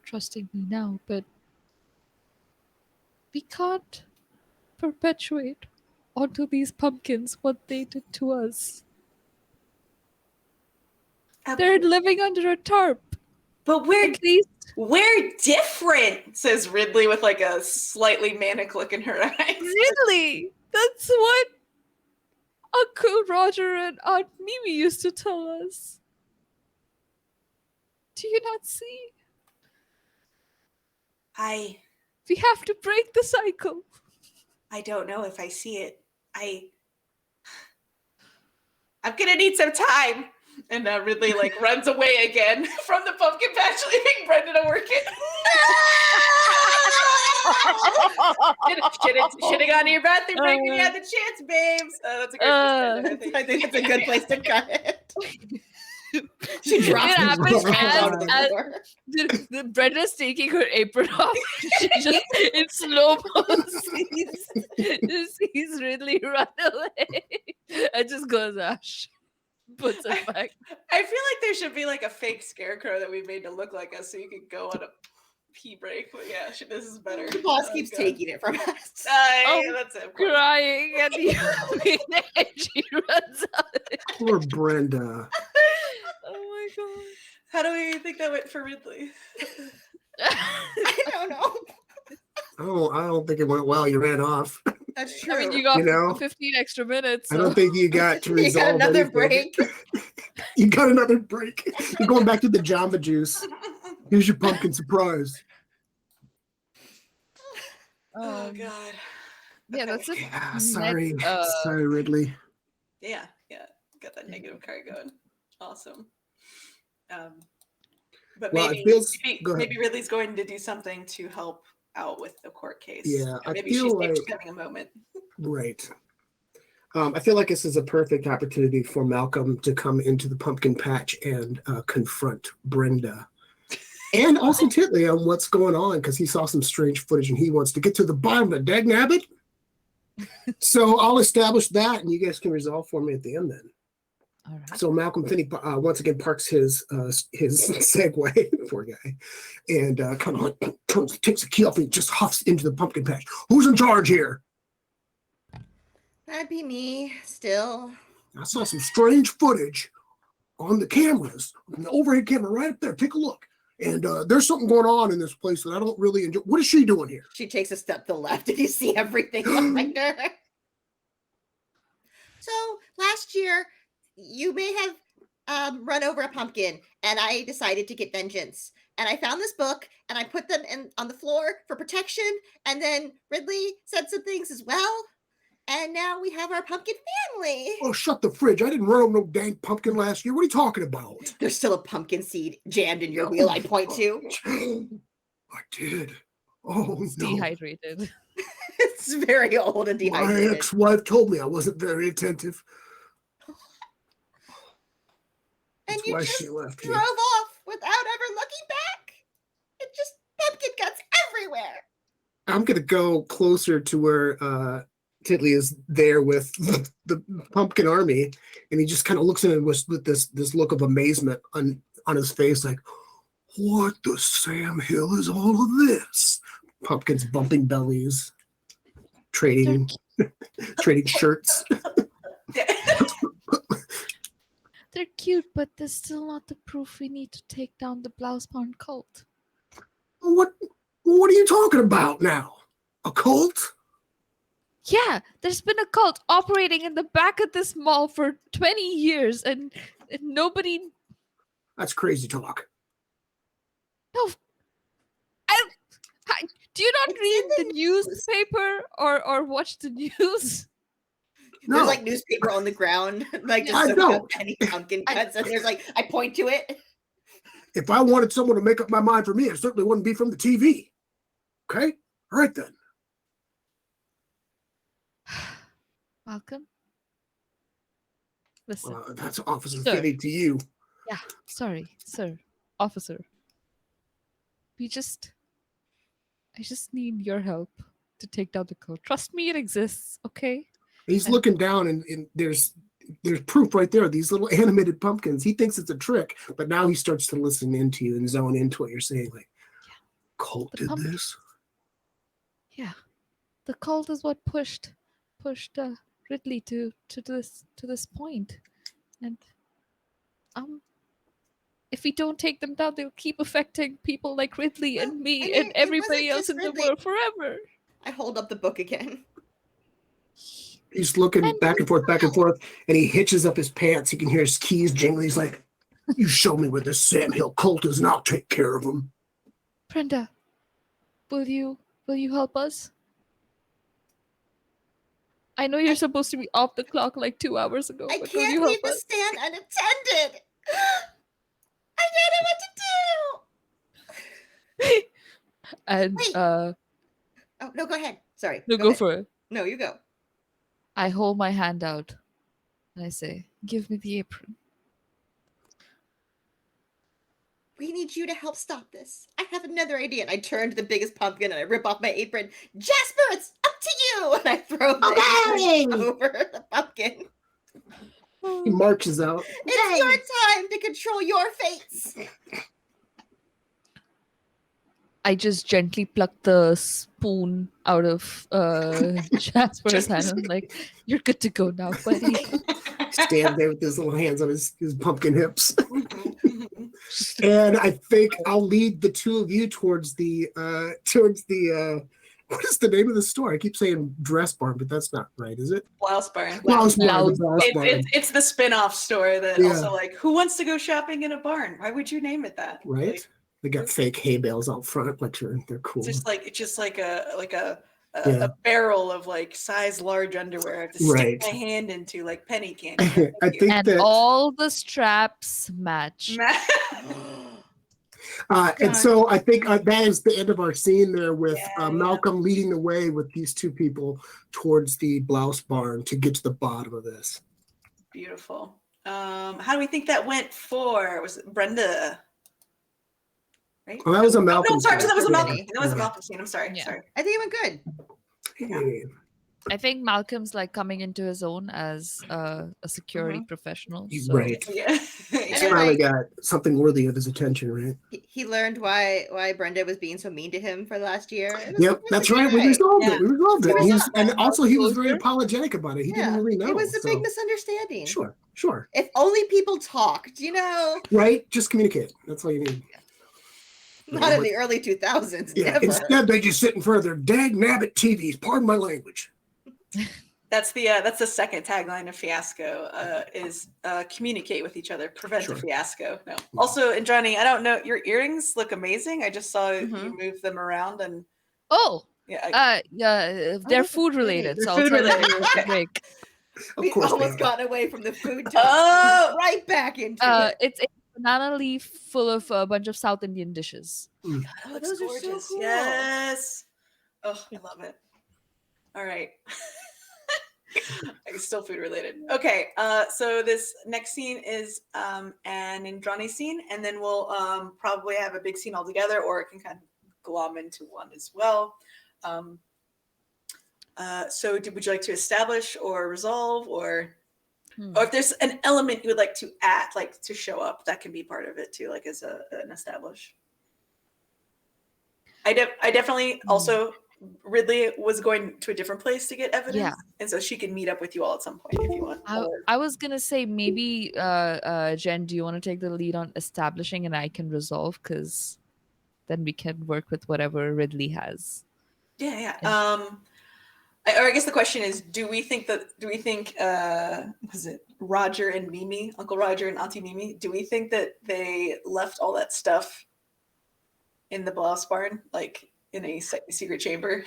trusting me now, but we can't perpetuate onto these pumpkins what they did to us. They're living under a tarp. But At least we're different, says Ridley with like a slightly manic look in her eyes. really, that's what Uncle Roger and Aunt Mimi used to tell us. Do you not see? We have to break the cycle. I don't know if I see it. I'm gonna need some time. And Ridley like runs away again from the pumpkin patch, leaving Brenda to work it. Should have gone to your bathroom break when you had the chance, babes. That's a great place. I think it's a good place to cut it. She drops It happens onto the as floor. Brenda's taking her apron off. She just in slow mo sees Ridley run away and just goes, Ash. Puts it back. I feel like there should be like a fake scarecrow that we made to look like us so you could go on a pee break. But yeah, this is better. The boss keeps taking it from us. That's it. Crying and she runs out. Poor Brenda. Oh my god. How do we think that went for Ridley? I don't know. I don't think it went well. You ran off. That's true. I mean, you got You know? 15 extra minutes. I don't think you got to You resolve got another anything. break. You got another break. You're going back to the Jamba Juice. Here's your pumpkin surprise. Oh god. Yeah, that's it. Yeah, sorry. Next, Sorry, Ridley. Yeah. Got that negative card going. Awesome. But Well, maybe, it feels- go ahead. maybe Ridley's going to do something to help out with the court case. Yeah, I maybe feel she's like- having a moment. Right. I feel like this is a perfect opportunity for Malcolm to come into the pumpkin patch and confront Brenda. And also Titley on what's going on, because he saw some strange footage and he wants to get to the bottom of the dagnabbit. So I'll establish that and you guys can resolve for me at the end then. All right. So Malcolm Finney once again parks his Segway, poor guy, and kind of like takes the key off and just huffs into the pumpkin patch. Who's in charge here? That'd be me still. I saw some strange footage on the cameras, the overhead camera right up there. Take a look. And there's something going on in this place that I don't really enjoy. What is she doing here? She takes a step to the left and you see everything behind her. So last year, you may have run over a pumpkin and I decided to get vengeance. And I found this book and I put them on the floor for protection. And then Ridley said some things as well. And now we have our pumpkin family. Oh, shut the fridge. I didn't run over no dang pumpkin last year. What are you talking about? There's still a pumpkin seed jammed in your wheel, I point to. I did. Oh, It's no. dehydrated. It's very old and My dehydrated. ex-wife told me I wasn't very attentive. And That's you why just she left me. drove off without ever looking back. It just pumpkin guts everywhere. I'm going to go closer to where Titley is there with the pumpkin army, and he just kind of looks at it with this look of amazement on his face, like, what the Sam Hill is all of this? Pumpkins bumping bellies, trading shirts. They're cute, but they're still not the proof we need to take down the Blouse Pond cult. What are you talking about now? A cult? Yeah, there's been a cult operating in the back of this mall for 20 years, and nobody. That's crazy talk. No, do you not read the newspaper or watch the news? No. There's like newspaper on the ground, like just I so don't. many pumpkin cuts, and there's like I point to it. If I wanted someone to make up my mind for me, it certainly wouldn't be from the TV. Okay? All right then. Malcolm, listen. That's Officer Sir. Finney to you. Yeah, sorry, sir, officer. I just need your help to take down the cult. Trust me, it exists. Okay. He's looking down, and there's proof right there. These little animated pumpkins. He thinks it's a trick, but now he starts to listen into you and zone into what you're saying. Like, cult The did pumpkin. this. Yeah, the cult is what pushed Ridley to this point, and if we don't take them down, they'll keep affecting people like Ridley and me I mean, and it everybody wasn't else just in the Ridley. world forever. I hold up the book again. He's looking And back and forth, and he hitches up his pants. You can hear his keys jingling. He's like, "You show me where this Sam Hill cult is, and I'll take care of him." Brenda, will you help us? I know you're supposed to be off the clock like 2 hours ago, I but will can't you leave help the us? stand unattended. I don't know what to do. And Wait. Oh no, go ahead. Sorry. no, go ahead. for it. No, you go. I hold my hand out and I say, "Give me the apron." We need you to help stop this. I have another idea. And I turn to the biggest pumpkin and I rip off my apron. Jasper, it's up to you. And I throw the apron over the pumpkin. He marches out. It's your time to control your fates. I just gently pluck the spoon out of Jasper's hand. I'm like, "You're good to go now, buddy." Stand there with his little hands on his pumpkin hips. And I think I'll lead the two of you towards the what is the name of the store? I keep saying Dress Barn, but that's not right, is it? Blouse Barn. Blouse Barn. Blouse The Blouse Barn. It's the spin-off store that Yeah. also like, who wants to go shopping in a barn? Why would you name it that? Right? Like, They got fake hay bales out front, but they're cool. it's just like a Yeah. barrel of like size large underwear I have to stick Right. my hand into like penny candy. I think And that all the straps match. and so I think that is the end of our scene there with Yeah. Malcolm leading the way with these two people towards the Blouse Barn to get to the bottom of this. Beautiful. How do we think that went for? Was it Brenda? Right? Oh, that was a No, Malcolm. sorry, that was a scene. Malcolm. That was a Yeah. Malcolm scene. I'm sorry. Yeah. Sorry. I think it went good. Hey. I think Malcolm's like coming into his own as a security professional. So Right. Yeah. He's then, finally like- got something worthy of his attention, right? He learned why Brenda was being so mean to him for the last year. It was- Yep, it was that's a good right. We night. resolved Yeah. it. We resolved it. It He was was, and also he was very closure. apologetic about it. He didn't really know. It was a so- big misunderstanding. Sure. If only people talked, you know? Right? Just communicate. That's all you need. Not in the early 2000s. Yeah. Never. Instead, they just sit in front of their dag nabbit TVs. Pardon my language. That's the second tagline of Fiasco is communicate with each other, prevent Sure. the fiasco. No. Also, and Johnny, I don't know, your earrings look amazing. I just saw you Mhm. move them around and yeah, they're food related. They're So food I'll tell related. you Okay. a break. Of We've course. they almost are. gotten away from the food to Oh! right back into it. It's a banana leaf full of a bunch of South Indian dishes. That looks those are so gorgeous. cool. Yes. Oh, I love it. All right. It's still food related. Okay, so this next scene is an Indrani scene, and then we'll probably have a big scene all together, or it can kind of glom into one as well. So would you like to establish or resolve, or if there's an element you would like to add, like to show up, that can be part of it too, like as an establish. I definitely also, Ridley was going to a different place to get evidence, Yeah. and so she can meet up with you all at some point if you want. I was gonna say maybe Jen, do you want to take the lead on establishing and I can resolve, because then we can work with whatever Ridley has. Yeah. I guess the question is, do we think was it Roger and Mimi, Uncle Roger and Auntie Mimi? Do we think that they left all that stuff in the Blouse Barn, like in a secret chamber?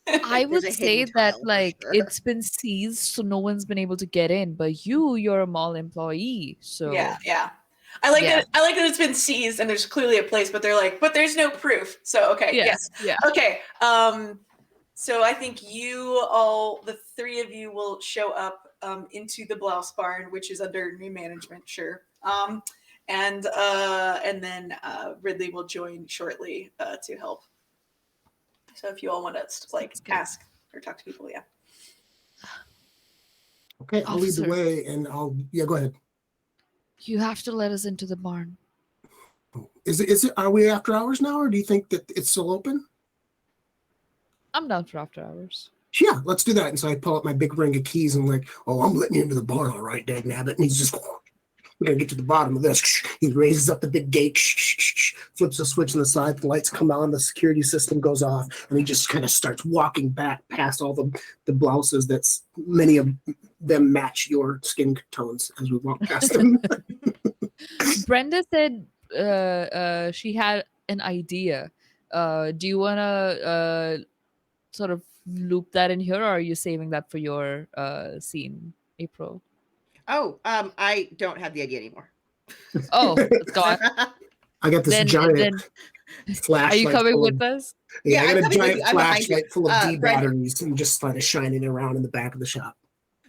I would There's a say hidden that tile for like sure. it's been seized, so no one's been able to get in. But you're a mall employee, so Yeah. I like that it's been seized and there's clearly a place, but they're like, but there's no proof. So okay, yeah, yes. yeah. Okay. So I think the three of you, will show up into the blouse barn, which is under new management, sure. And then Ridley will join shortly to help. So if you all want to ask or talk to people, yeah. Okay, I'll lead the Officer. way, and go ahead. You have to let us into the barn. Is it? Are we after hours now, or do you think that it's still open? I'm down for after hours. Yeah, let's do that. And so I pull out my big ring of keys and like, I'm letting you into the barn, all right, Dag Nabbit. And he's just, we're gonna get to the bottom of this. He raises up the big gate, flips a switch on the side, the lights come on, the security system goes off, and he just kind of starts walking back past all the blouses that's many of them match your skin tones as we walk past them. Brenda said she had an idea. Do you want to sort of loop that in here, or are you saving that for your scene, April? Oh, I don't have the idea anymore. Oh, it's gone. I got this giant flashlight. Are you coming full with of, us? Yeah, Yeah, I I'm got a coming with giant you. I'm behind you. flashlight full of D Brenda. batteries and just kind of shining around in the back of the shop.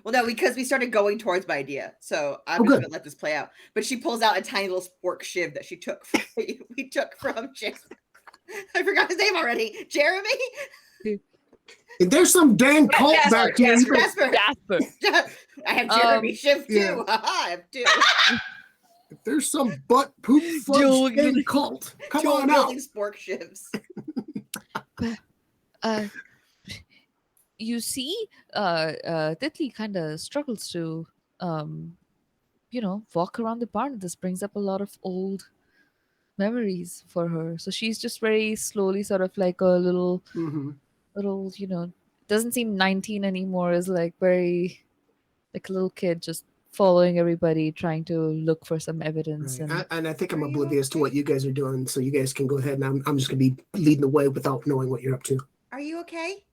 Well, no, because we started going towards my idea, so I'm Oh, just good. gonna let this play out. But she pulls out a tiny little spork shiv that she took from we took from I forgot his name already. Jeremy. And there's some dang cult back here. Jasper. I have Jeremy shiv too. yeah. I have two. If there's some butt poop fudge dang cult, come on out. Spork shivs. You see, Titli kind of struggles to, walk around the barn. This brings up a lot of old memories for her. So she's just very slowly, sort of like a little, doesn't seem 19 anymore. Is like very, like a little kid, just following everybody, trying to look for some evidence. Right. And I think I'm oblivious to what you guys are doing, so you guys can go ahead, and I'm just gonna be leading the way without knowing what you're up to. Are you okay?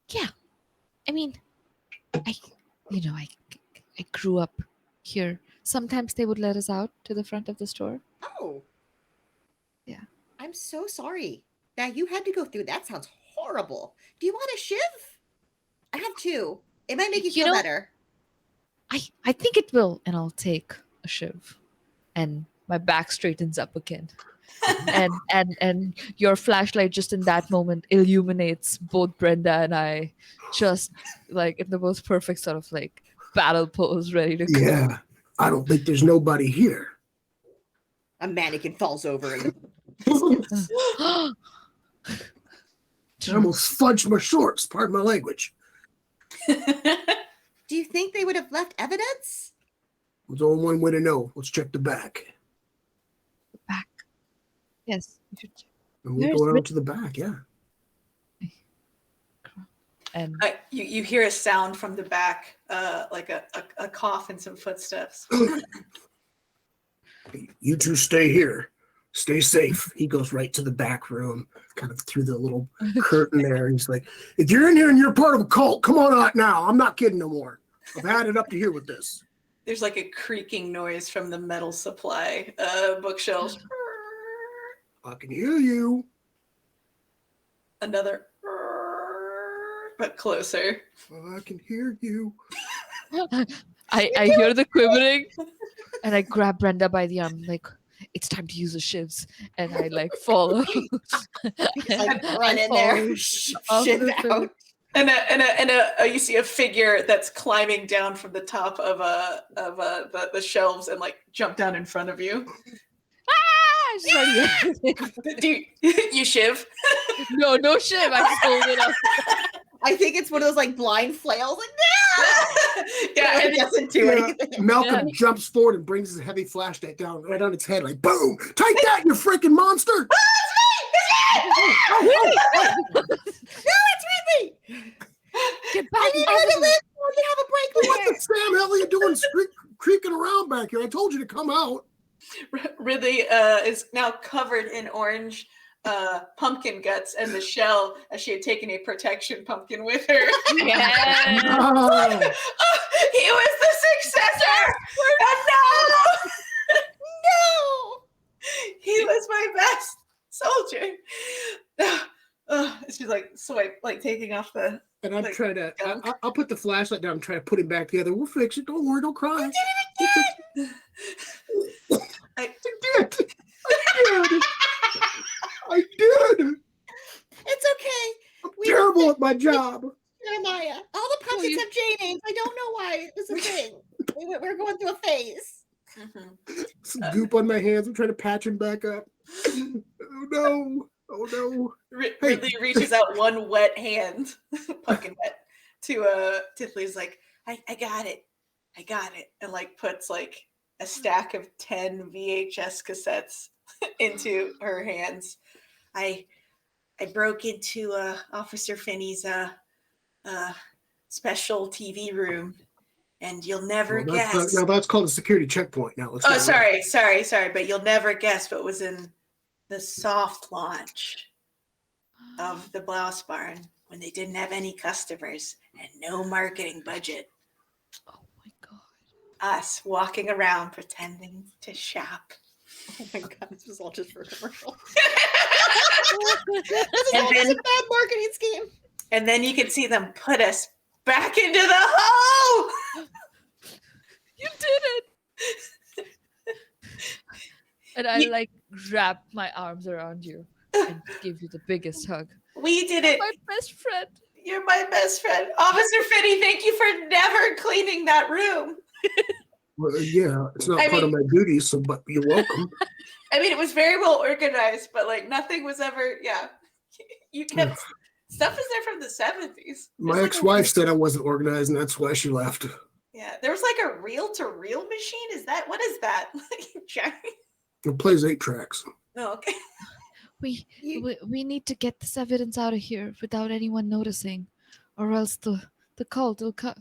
Yeah, I mean, I grew up here. Sometimes they would let us out to the front of the store. Oh. Yeah. I'm so sorry that you had to go through. That sounds horrible. Do you want a shiv? I have two. It might make you feel better. I think it will, and I'll take a shiv. And my back straightens up again. and your flashlight just in that moment illuminates both Brenda and I, just like in the most perfect sort of like battle pose, ready to go. Yeah, I don't think there's nobody here. A mannequin falls over. I almost fudged my shorts, pardon my language. Do you think they would have left evidence? There's only one way to know. Let's check the back. The back. Yes, you should check. And we go around to the back, yeah. And you hear a sound from the back, like a cough and some footsteps. You two stay here. Stay safe. He goes right to the back room, kind of through the little curtain there. And he's like, if you're in here and you're part of a cult, come on out now. I'm not kidding no more. I've had it up to here with this. There's like a creaking noise from the metal supply bookshelves. I can hear you. Another, but closer. I can hear you. I hear the quivering, and I grab Brenda by the arm, like, it's time to use the shivs, and I like follow. Like run in there, shiv out. And you see a figure that's climbing down from the top of the shelves and like jump down in front of you. Do you shiv? No shiv. I just hold it up. I think it's one of those like blind flails. Like, no! Yeah, it doesn't do anything. Malcolm jumps forward and brings his heavy flashlight down right on its head, like boom! Take that, you freaking monster! No, it's Ridley! Get back! I need her to live. We can have a break What later. the Sam hell are you doing creaking around back here? I told you to come out. Ridley is now covered in orange pumpkin guts and the shell, as she had taken a protection pumpkin with her. Yes. Oh, He was the successor! Oh, no! No! He was my best soldier. She's like swipe, like taking off the. And I'm Like, trying to. gunk. I'll put the flashlight down. I'm trying to put him back together. We'll fix it. Don't worry. Don't cry. I, I did. I did. It's okay. I'm terrible at my job. Jeremiah, all the puppets have J names. I don't know why it's a thing. We're going through a phase. Some goop on my hands. I'm trying to patch him back up. Oh no. Oh no. Ridley reaches out one wet hand, pumpkin wet, to Tiffany's like, I got it. I got it. And like puts like a stack of 10 VHS cassettes into her hands. I broke into Officer Finney's special TV room, and you'll never guess. Now that's called a security checkpoint. Now let's. Oh, sorry, but you'll never guess what was in the soft launch of the Blouse Barn when they didn't have any customers and no marketing budget. Oh my god. Us walking around pretending to shop. Oh my god, this was all just for a commercial. This is all just a bad marketing scheme. And then you could see them put us back into the hole. You did it. And I like wrap my arms around you and give you the biggest hug. We did it. My best friend. You're my best friend. Officer Finney, thank you for never cleaning that room. Well, yeah, it's not part of my duties, so but you're welcome. I mean, it was very well organized, but like nothing was ever. Yeah, you kept stuff is there from the 70s. My ex-wife said I wasn't organized, and that's why she left. Yeah, there was like a reel-to-reel machine. Is that what is that? It plays 8 tracks. Oh, okay. We need to get this evidence out of here without anyone noticing, or else the cult will cut.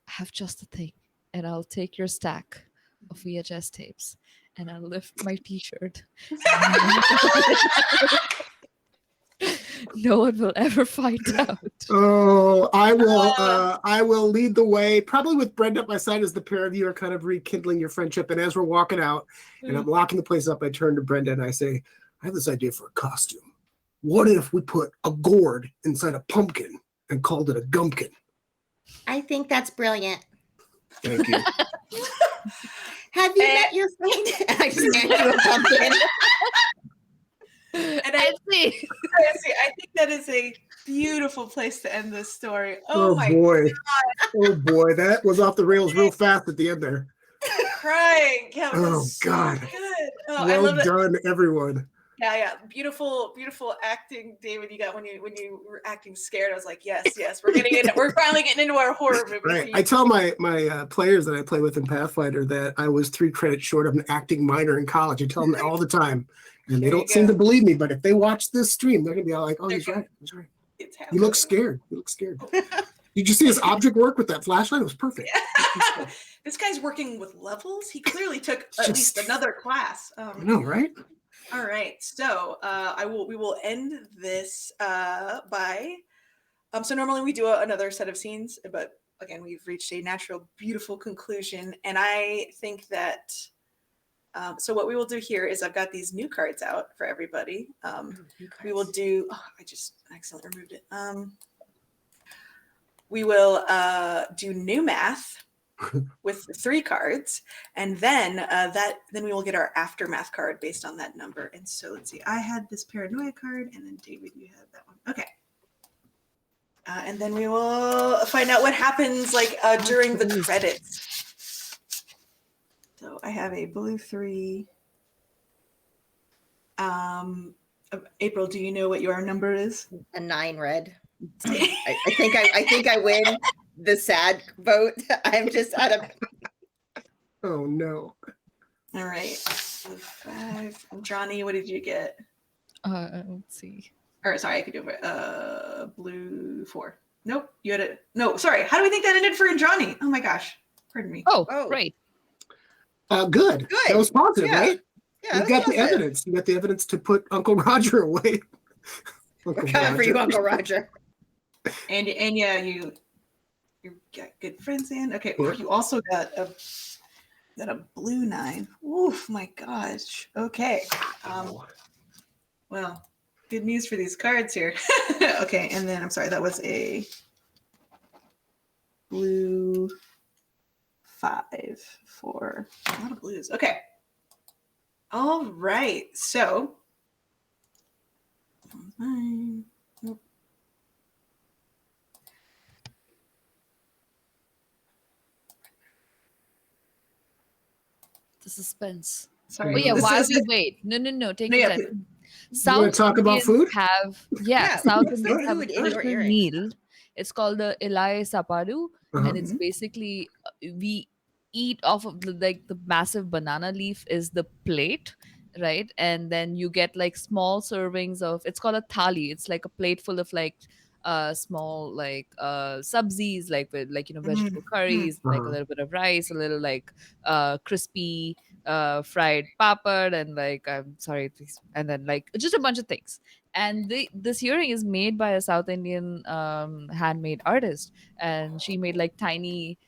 I have just a thing, and I'll take your stack of VHS tapes, and I'll lift my T-shirt. No one will ever find out. Oh, I will lead the way, probably with Brenda at my side as the pair of you are kind of rekindling your friendship. And as we're walking out and I'm locking the place up, I turn to Brenda and I say, I have this idea for a costume. What if we put a gourd inside a pumpkin and called it a gumpkin? I think that's brilliant. Thank you. Have you met your friend? I just hand you a pumpkin. And I see. I think that is a beautiful place to end this story. Oh my boy. God. Oh boy, that was off the rails real fast at the end there. Crying. Yeah, Oh God. Good. Oh, I Well love it. done, everyone. Yeah. Beautiful acting, David. You got when you were acting scared. I was like, yes. We're finally getting into our horror movie. Right. I tell my players that I play with in Pathfinder that I was 3 credits short of an acting minor in college. I tell them all the time, and they don't seem to believe me. But if they watch this stream, they're gonna be all like, "Oh, he's right. He's right. You look scared. You look scared." Did you see his object work with that flashlight? It was perfect. Yeah. This guy's working with levels. He clearly took at least another class. I know, right? All right, so we will end this by so normally we do another set of scenes, but again we've reached a natural, beautiful conclusion, and I think that so what we will do here is I've got these new cards out for everybody. We will do. Oh, I just accidentally removed it. We will do new math with 3 cards, and then then we will get our aftermath card based on that number. And so let's see, I had this paranoia card, and then David, you have that one. Okay. And then we will find out what happens like during the credits. So I have a blue 3. April, do you know what your number is? A 9 red. I think I win the sad vote. I'm just out of. Oh no! All right, 5. Johnny, what did you get? Let's see. Or sorry, I could do it. Blue 4. Nope, you had it. No, sorry. How do we think that ended for Johnny? Oh my gosh, pardon me. Oh, great. Good. That was positive, right? Yeah, you got the evidence. You got the evidence to put Uncle Roger away. We're coming for you, Uncle Roger. And yeah, you got good friends in. Okay, you also got a blue 9. Oof, my gosh. Okay. Well, good news for these cards here. Okay, and then I'm sorry, that was a blue 5 for a lot of blues. Okay. All right. So The suspense. sorry. Oh yeah, This while is- we wait. No, take No, your yeah, time. You wanna talk about Indians food? Have Yeah, South what's the Indians have a food in your traditional earrings? meal. It's called the Ilai Sapadu, Uh-huh. and it's basically we eat off of the massive banana leaf is the plate, right? And then you get like small servings of, it's called a thali. It's like a plate full of like small like subsies, like with like vegetable curries, like a Uh-huh. little bit of rice, a little like crispy fried papad, and like I'm sorry, please, and then like just a bunch of things. And this earring is made by a South Indian handmade artist, and she made like tiny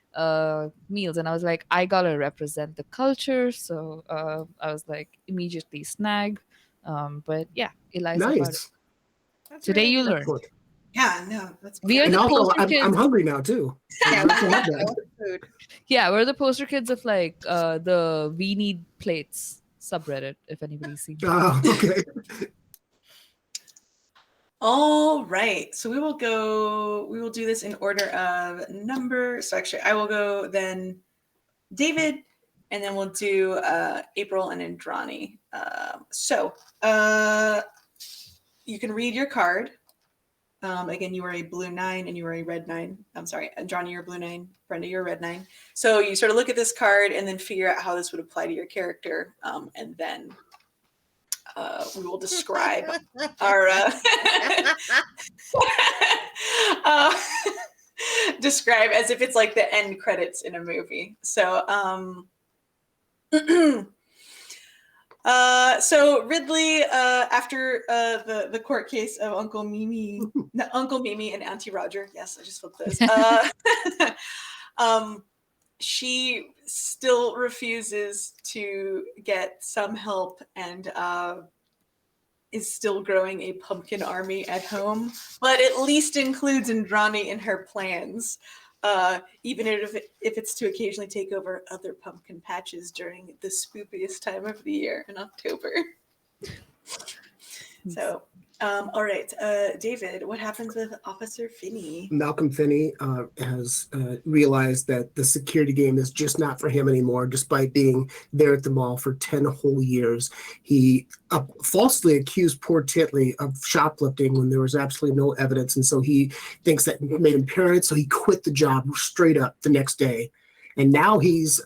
meals, and I was like, I gotta represent the culture, so I was like immediately snag. But yeah, Eliza Pardo. Nice. That's Today really you good. learned. Excellent. Yeah, no, that's We are And the also, poster I'm kids. hungry now too. Yeah, I'd like to have that. food. Yeah, we're the poster kids of like the We Need Plates subreddit, if anybody's seen that. Oh, okay. all right. So we will do this in order of number. So actually I will go then David, and then we'll do April and Andrani. So you can read your card. Again, you are a blue 9 and you are a red 9. I'm sorry, Andrani, you're a blue 9. Brenda, you're a red 9. So you sort of look at this card and then figure out how this would apply to your character. And then we will describe our describe as if it's like the end credits in a movie. So so Ridley, after the court case of Uncle Mimi and Auntie Roger, yes, I just flipped those. She still refuses to get some help and is still growing a pumpkin army at home, but at least includes Andrani in her plans, even if it's to occasionally take over other pumpkin patches during the spookiest time of the year in October. So, all right, David, what happens with Officer Finney? Malcolm Finney has realized that the security game is just not for him anymore, despite being there at the mall for 10 whole years. He falsely accused poor Titley of shoplifting when there was absolutely no evidence. And so he thinks that made him paranoid, so he quit the job straight up the next day. And now he's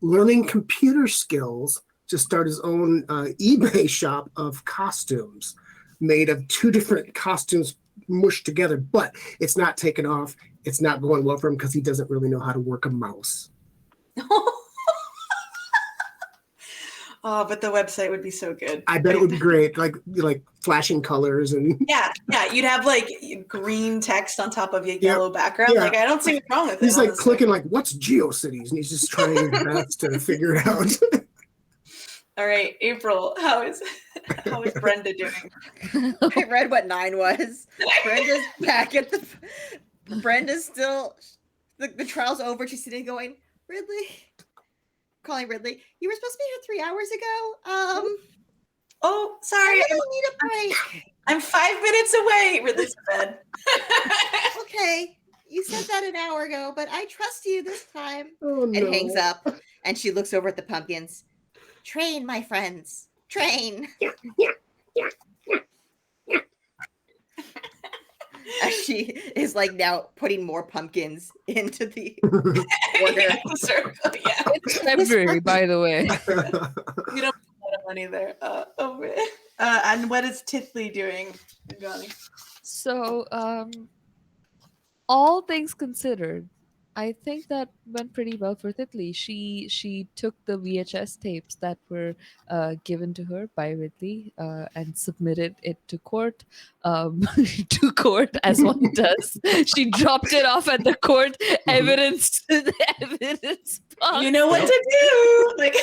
learning computer skills to start his own eBay shop of costumes made of 2 different costumes mushed together, but it's not taken off. It's not going well for him because he doesn't really know how to work a mouse. Oh, but the website would be so good. I bet it would be great, like flashing colors and Yeah, you'd have like green text on top of a yellow background. Yeah. Like, I don't see what's wrong with it. he's like honestly. clicking like, what's GeoCities? And he's just trying his best to figure it out. All right, April, how is Brenda doing? I read what 9 was. Brenda's back at the. Brenda's still. The trial's over. She's sitting going, Ridley. Calling Ridley. You were supposed to be here 3 hours ago. Oh, I sorry, really need a break. I'm 5 minutes away. Ridley's in bed. Okay, you said that an hour ago, but I trust you this time. Oh, no. And hangs up. And she looks over at the pumpkins. Train, my friends. Train. As she is like now putting more pumpkins into the order. Circle, yeah. It's February, by the way. You don't put a lot of money there. And what is Titley doing, Johnny? So, all things considered, I think that went pretty well for Ridley. She took the VHS tapes that were given to her by Ridley and submitted it to court. To court, as one does. She dropped it off at the court evidence. Evidence box. You know what to do. Like,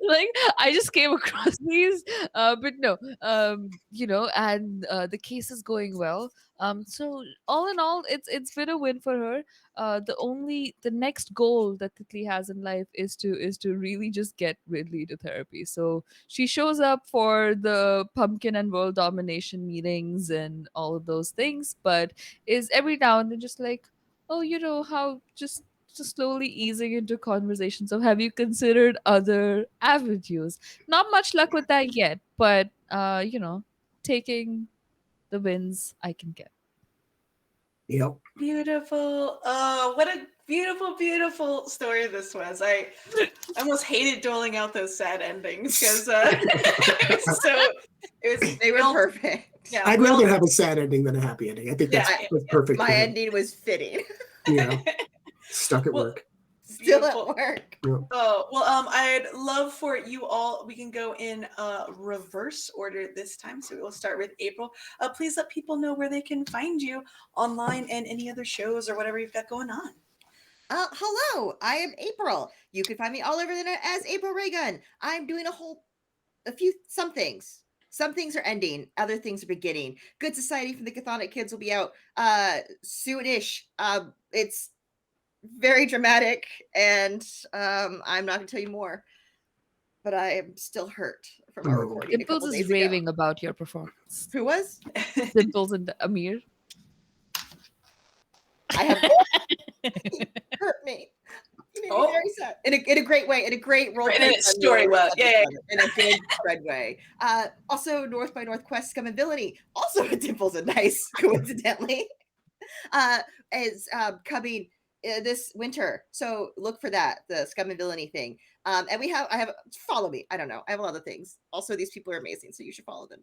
Like I just came across these, but no, and the case is going well. So all in all, it's been a win for her. The next goal that Titli has in life is to really just get Ridley to therapy. So she shows up for the pumpkin and world domination meetings and all of those things, but is every now and then just like, oh, how just slowly easing into conversation. So have you considered other avenues? Not much luck with that yet, but taking the wins I can get. Yep. Beautiful. Oh, what a beautiful, beautiful story this was. I almost hated doling out those sad endings because They were perfect. Yeah, I'd rather have a sad ending than a happy ending. I think that's perfect. My for him. ending was fitting. Yeah. Stuck at Well, work. Still at work. Yeah. Oh, well, I'd love for you all, we can go in reverse order this time. So we'll start with April. Please let people know where they can find you online and any other shows or whatever you've got going on. Hello, I am April. You can find me all over the net as April Raygun. I'm doing some things. Some things are ending, other things are beginning. Good Society from the Chthonic Kids will be out soonish. It's very dramatic, and I'm not going to tell you more. But I am still hurt from our recording. Dimples is raving about your performance. Who was? Dimples and Amir. I have hurt me. You made me very sad. In a great way, in a great role. In a story way. Yeah. In a good spread way. Also, North by Northwest Scum and Villainy, also a Dimples and Dice, coincidentally, is coming this winter. So look for that, the Scum and Villainy thing. And I have follow me. I don't know. I have a lot of things. Also, these people are amazing, so you should follow them.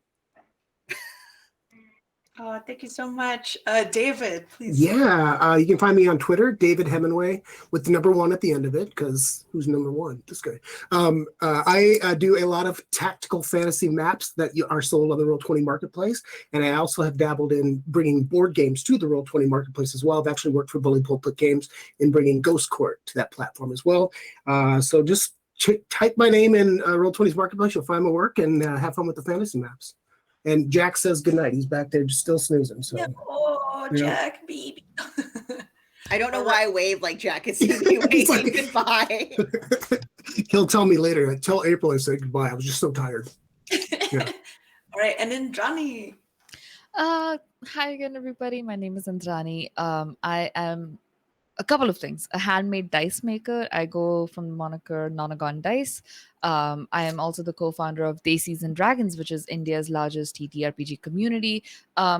Oh, thank you so much. David, please. Yeah, you can find me on Twitter, David Hemingway, with the number 1 at the end of it, because who's number 1? This guy. I do a lot of tactical fantasy maps that are sold on the Roll20 Marketplace, and I also have dabbled in bringing board games to the Roll20 Marketplace as well. I've actually worked for Bully Pulpit Games in bringing Ghost Court to that platform as well. So just type my name in Roll20's Marketplace, you'll find my work, and have fun with the fantasy maps. And Jack says goodnight. He's back there just still snoozing. So. Yeah. Oh, Jack, baby. I don't know why I wave like Jack is waving like, goodbye. He'll tell me later. Tell April I said goodbye. I was just so tired. Yeah. All right. And then Johnny. Hi again, everybody. My name is Andrani. I am a couple of things. A handmade dice maker. I go from the moniker Nonagon Dice. I am also the co-founder of Desis and Dragons, which is India's largest TTRPG community.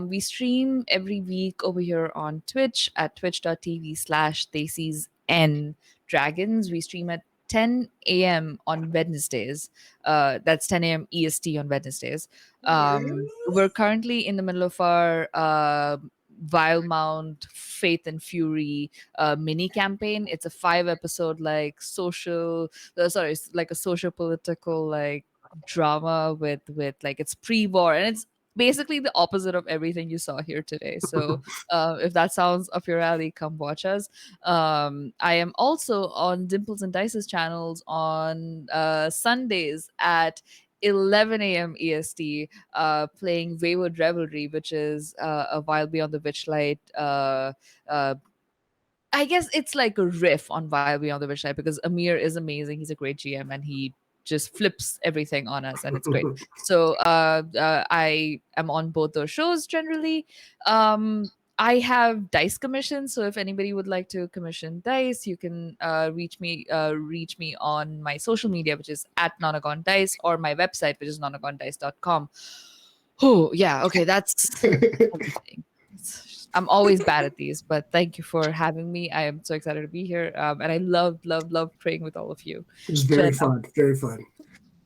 We stream every week over here on Twitch at twitch.tv/DesisNDragons. We stream at 10 a.m. on Wednesdays. That's 10 a.m. EST on Wednesdays. We're currently in the middle of our Vilemount Faith and Fury mini campaign. It's a 5-episode like it's like a social political like drama with like it's pre-war, and it's basically the opposite of everything you saw here today. So if that sounds up your alley, come watch us. I am also on Dimples and Dice's channels on Sundays at 11 a.m. EST, playing Wayward Revelry, which is a Wild Beyond the Witchlight. I guess it's like a riff on Wild Beyond the Witchlight because Amir is amazing. He's a great GM and he just flips everything on us, and it's great. So I am on both those shows generally. I have dice commissions, so if anybody would like to commission dice, you can reach me on my social media, which is at Nonagon Dice, or my website, which is nonagondice.com. Oh yeah, okay, that's everything. I'm always bad at these, but thank you for having me. I am so excited to be here, and I love praying with all of you. It's very fun, very fun.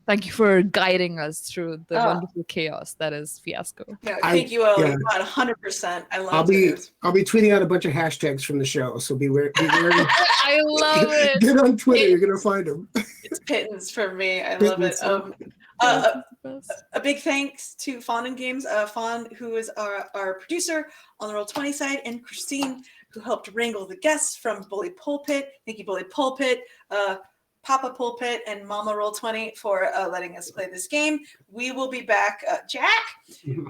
Thank you for guiding us through the wonderful chaos that is Fiasco. No, thank you all. Yeah. 100%. I love it. I'll be tweeting out a bunch of hashtags from the show, so be wary. I love it. Get on Twitter, you're gonna find them. It's pittance for me. I love it. A big thanks to Fawn and Games. Fawn, who is our producer on the Roll20 side, and Kristine, who helped wrangle the guests from Bully Pulpit. Thank you, Bully Pulpit. Papa Pulpit and Mama Roll20 for letting us play this game. We will be back, Jack.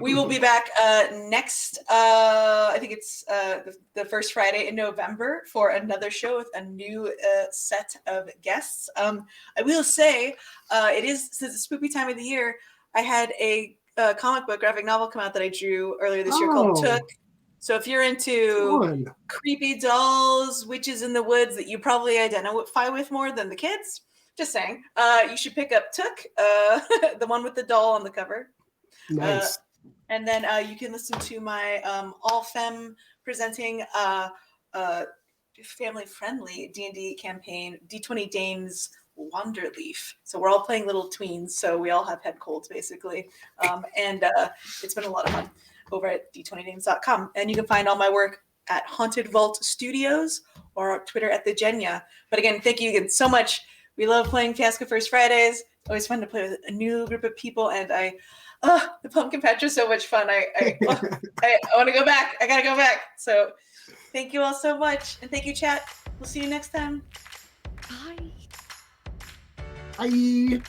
We will be back next, I think it's the first Friday in November for another show with a new set of guests. I will say, it is, since it's spoopy time of the year, I had a comic book graphic novel come out that I drew earlier this year called Took. So if you're into creepy dolls, witches in the woods that you probably identify with more than the kids, just saying, you should pick up Took, the one with the doll on the cover. Nice. And then you can listen to my all-femme presenting family-friendly D&D campaign, D20 Dames Wanderleaf. So we're all playing little tweens, so we all have head colds, basically. And it's been a lot of fun over at d20dames.com. And you can find all my work at Haunted Vault Studios or on Twitter at the Genya. But again, thank you again so much. We love playing Fiasco First Fridays. Always fun to play with a new group of people. And the pumpkin patch is so much fun. I want to go back. I got to go back. So thank you all so much. And thank you, chat. We'll see you next time. Bye. Bye.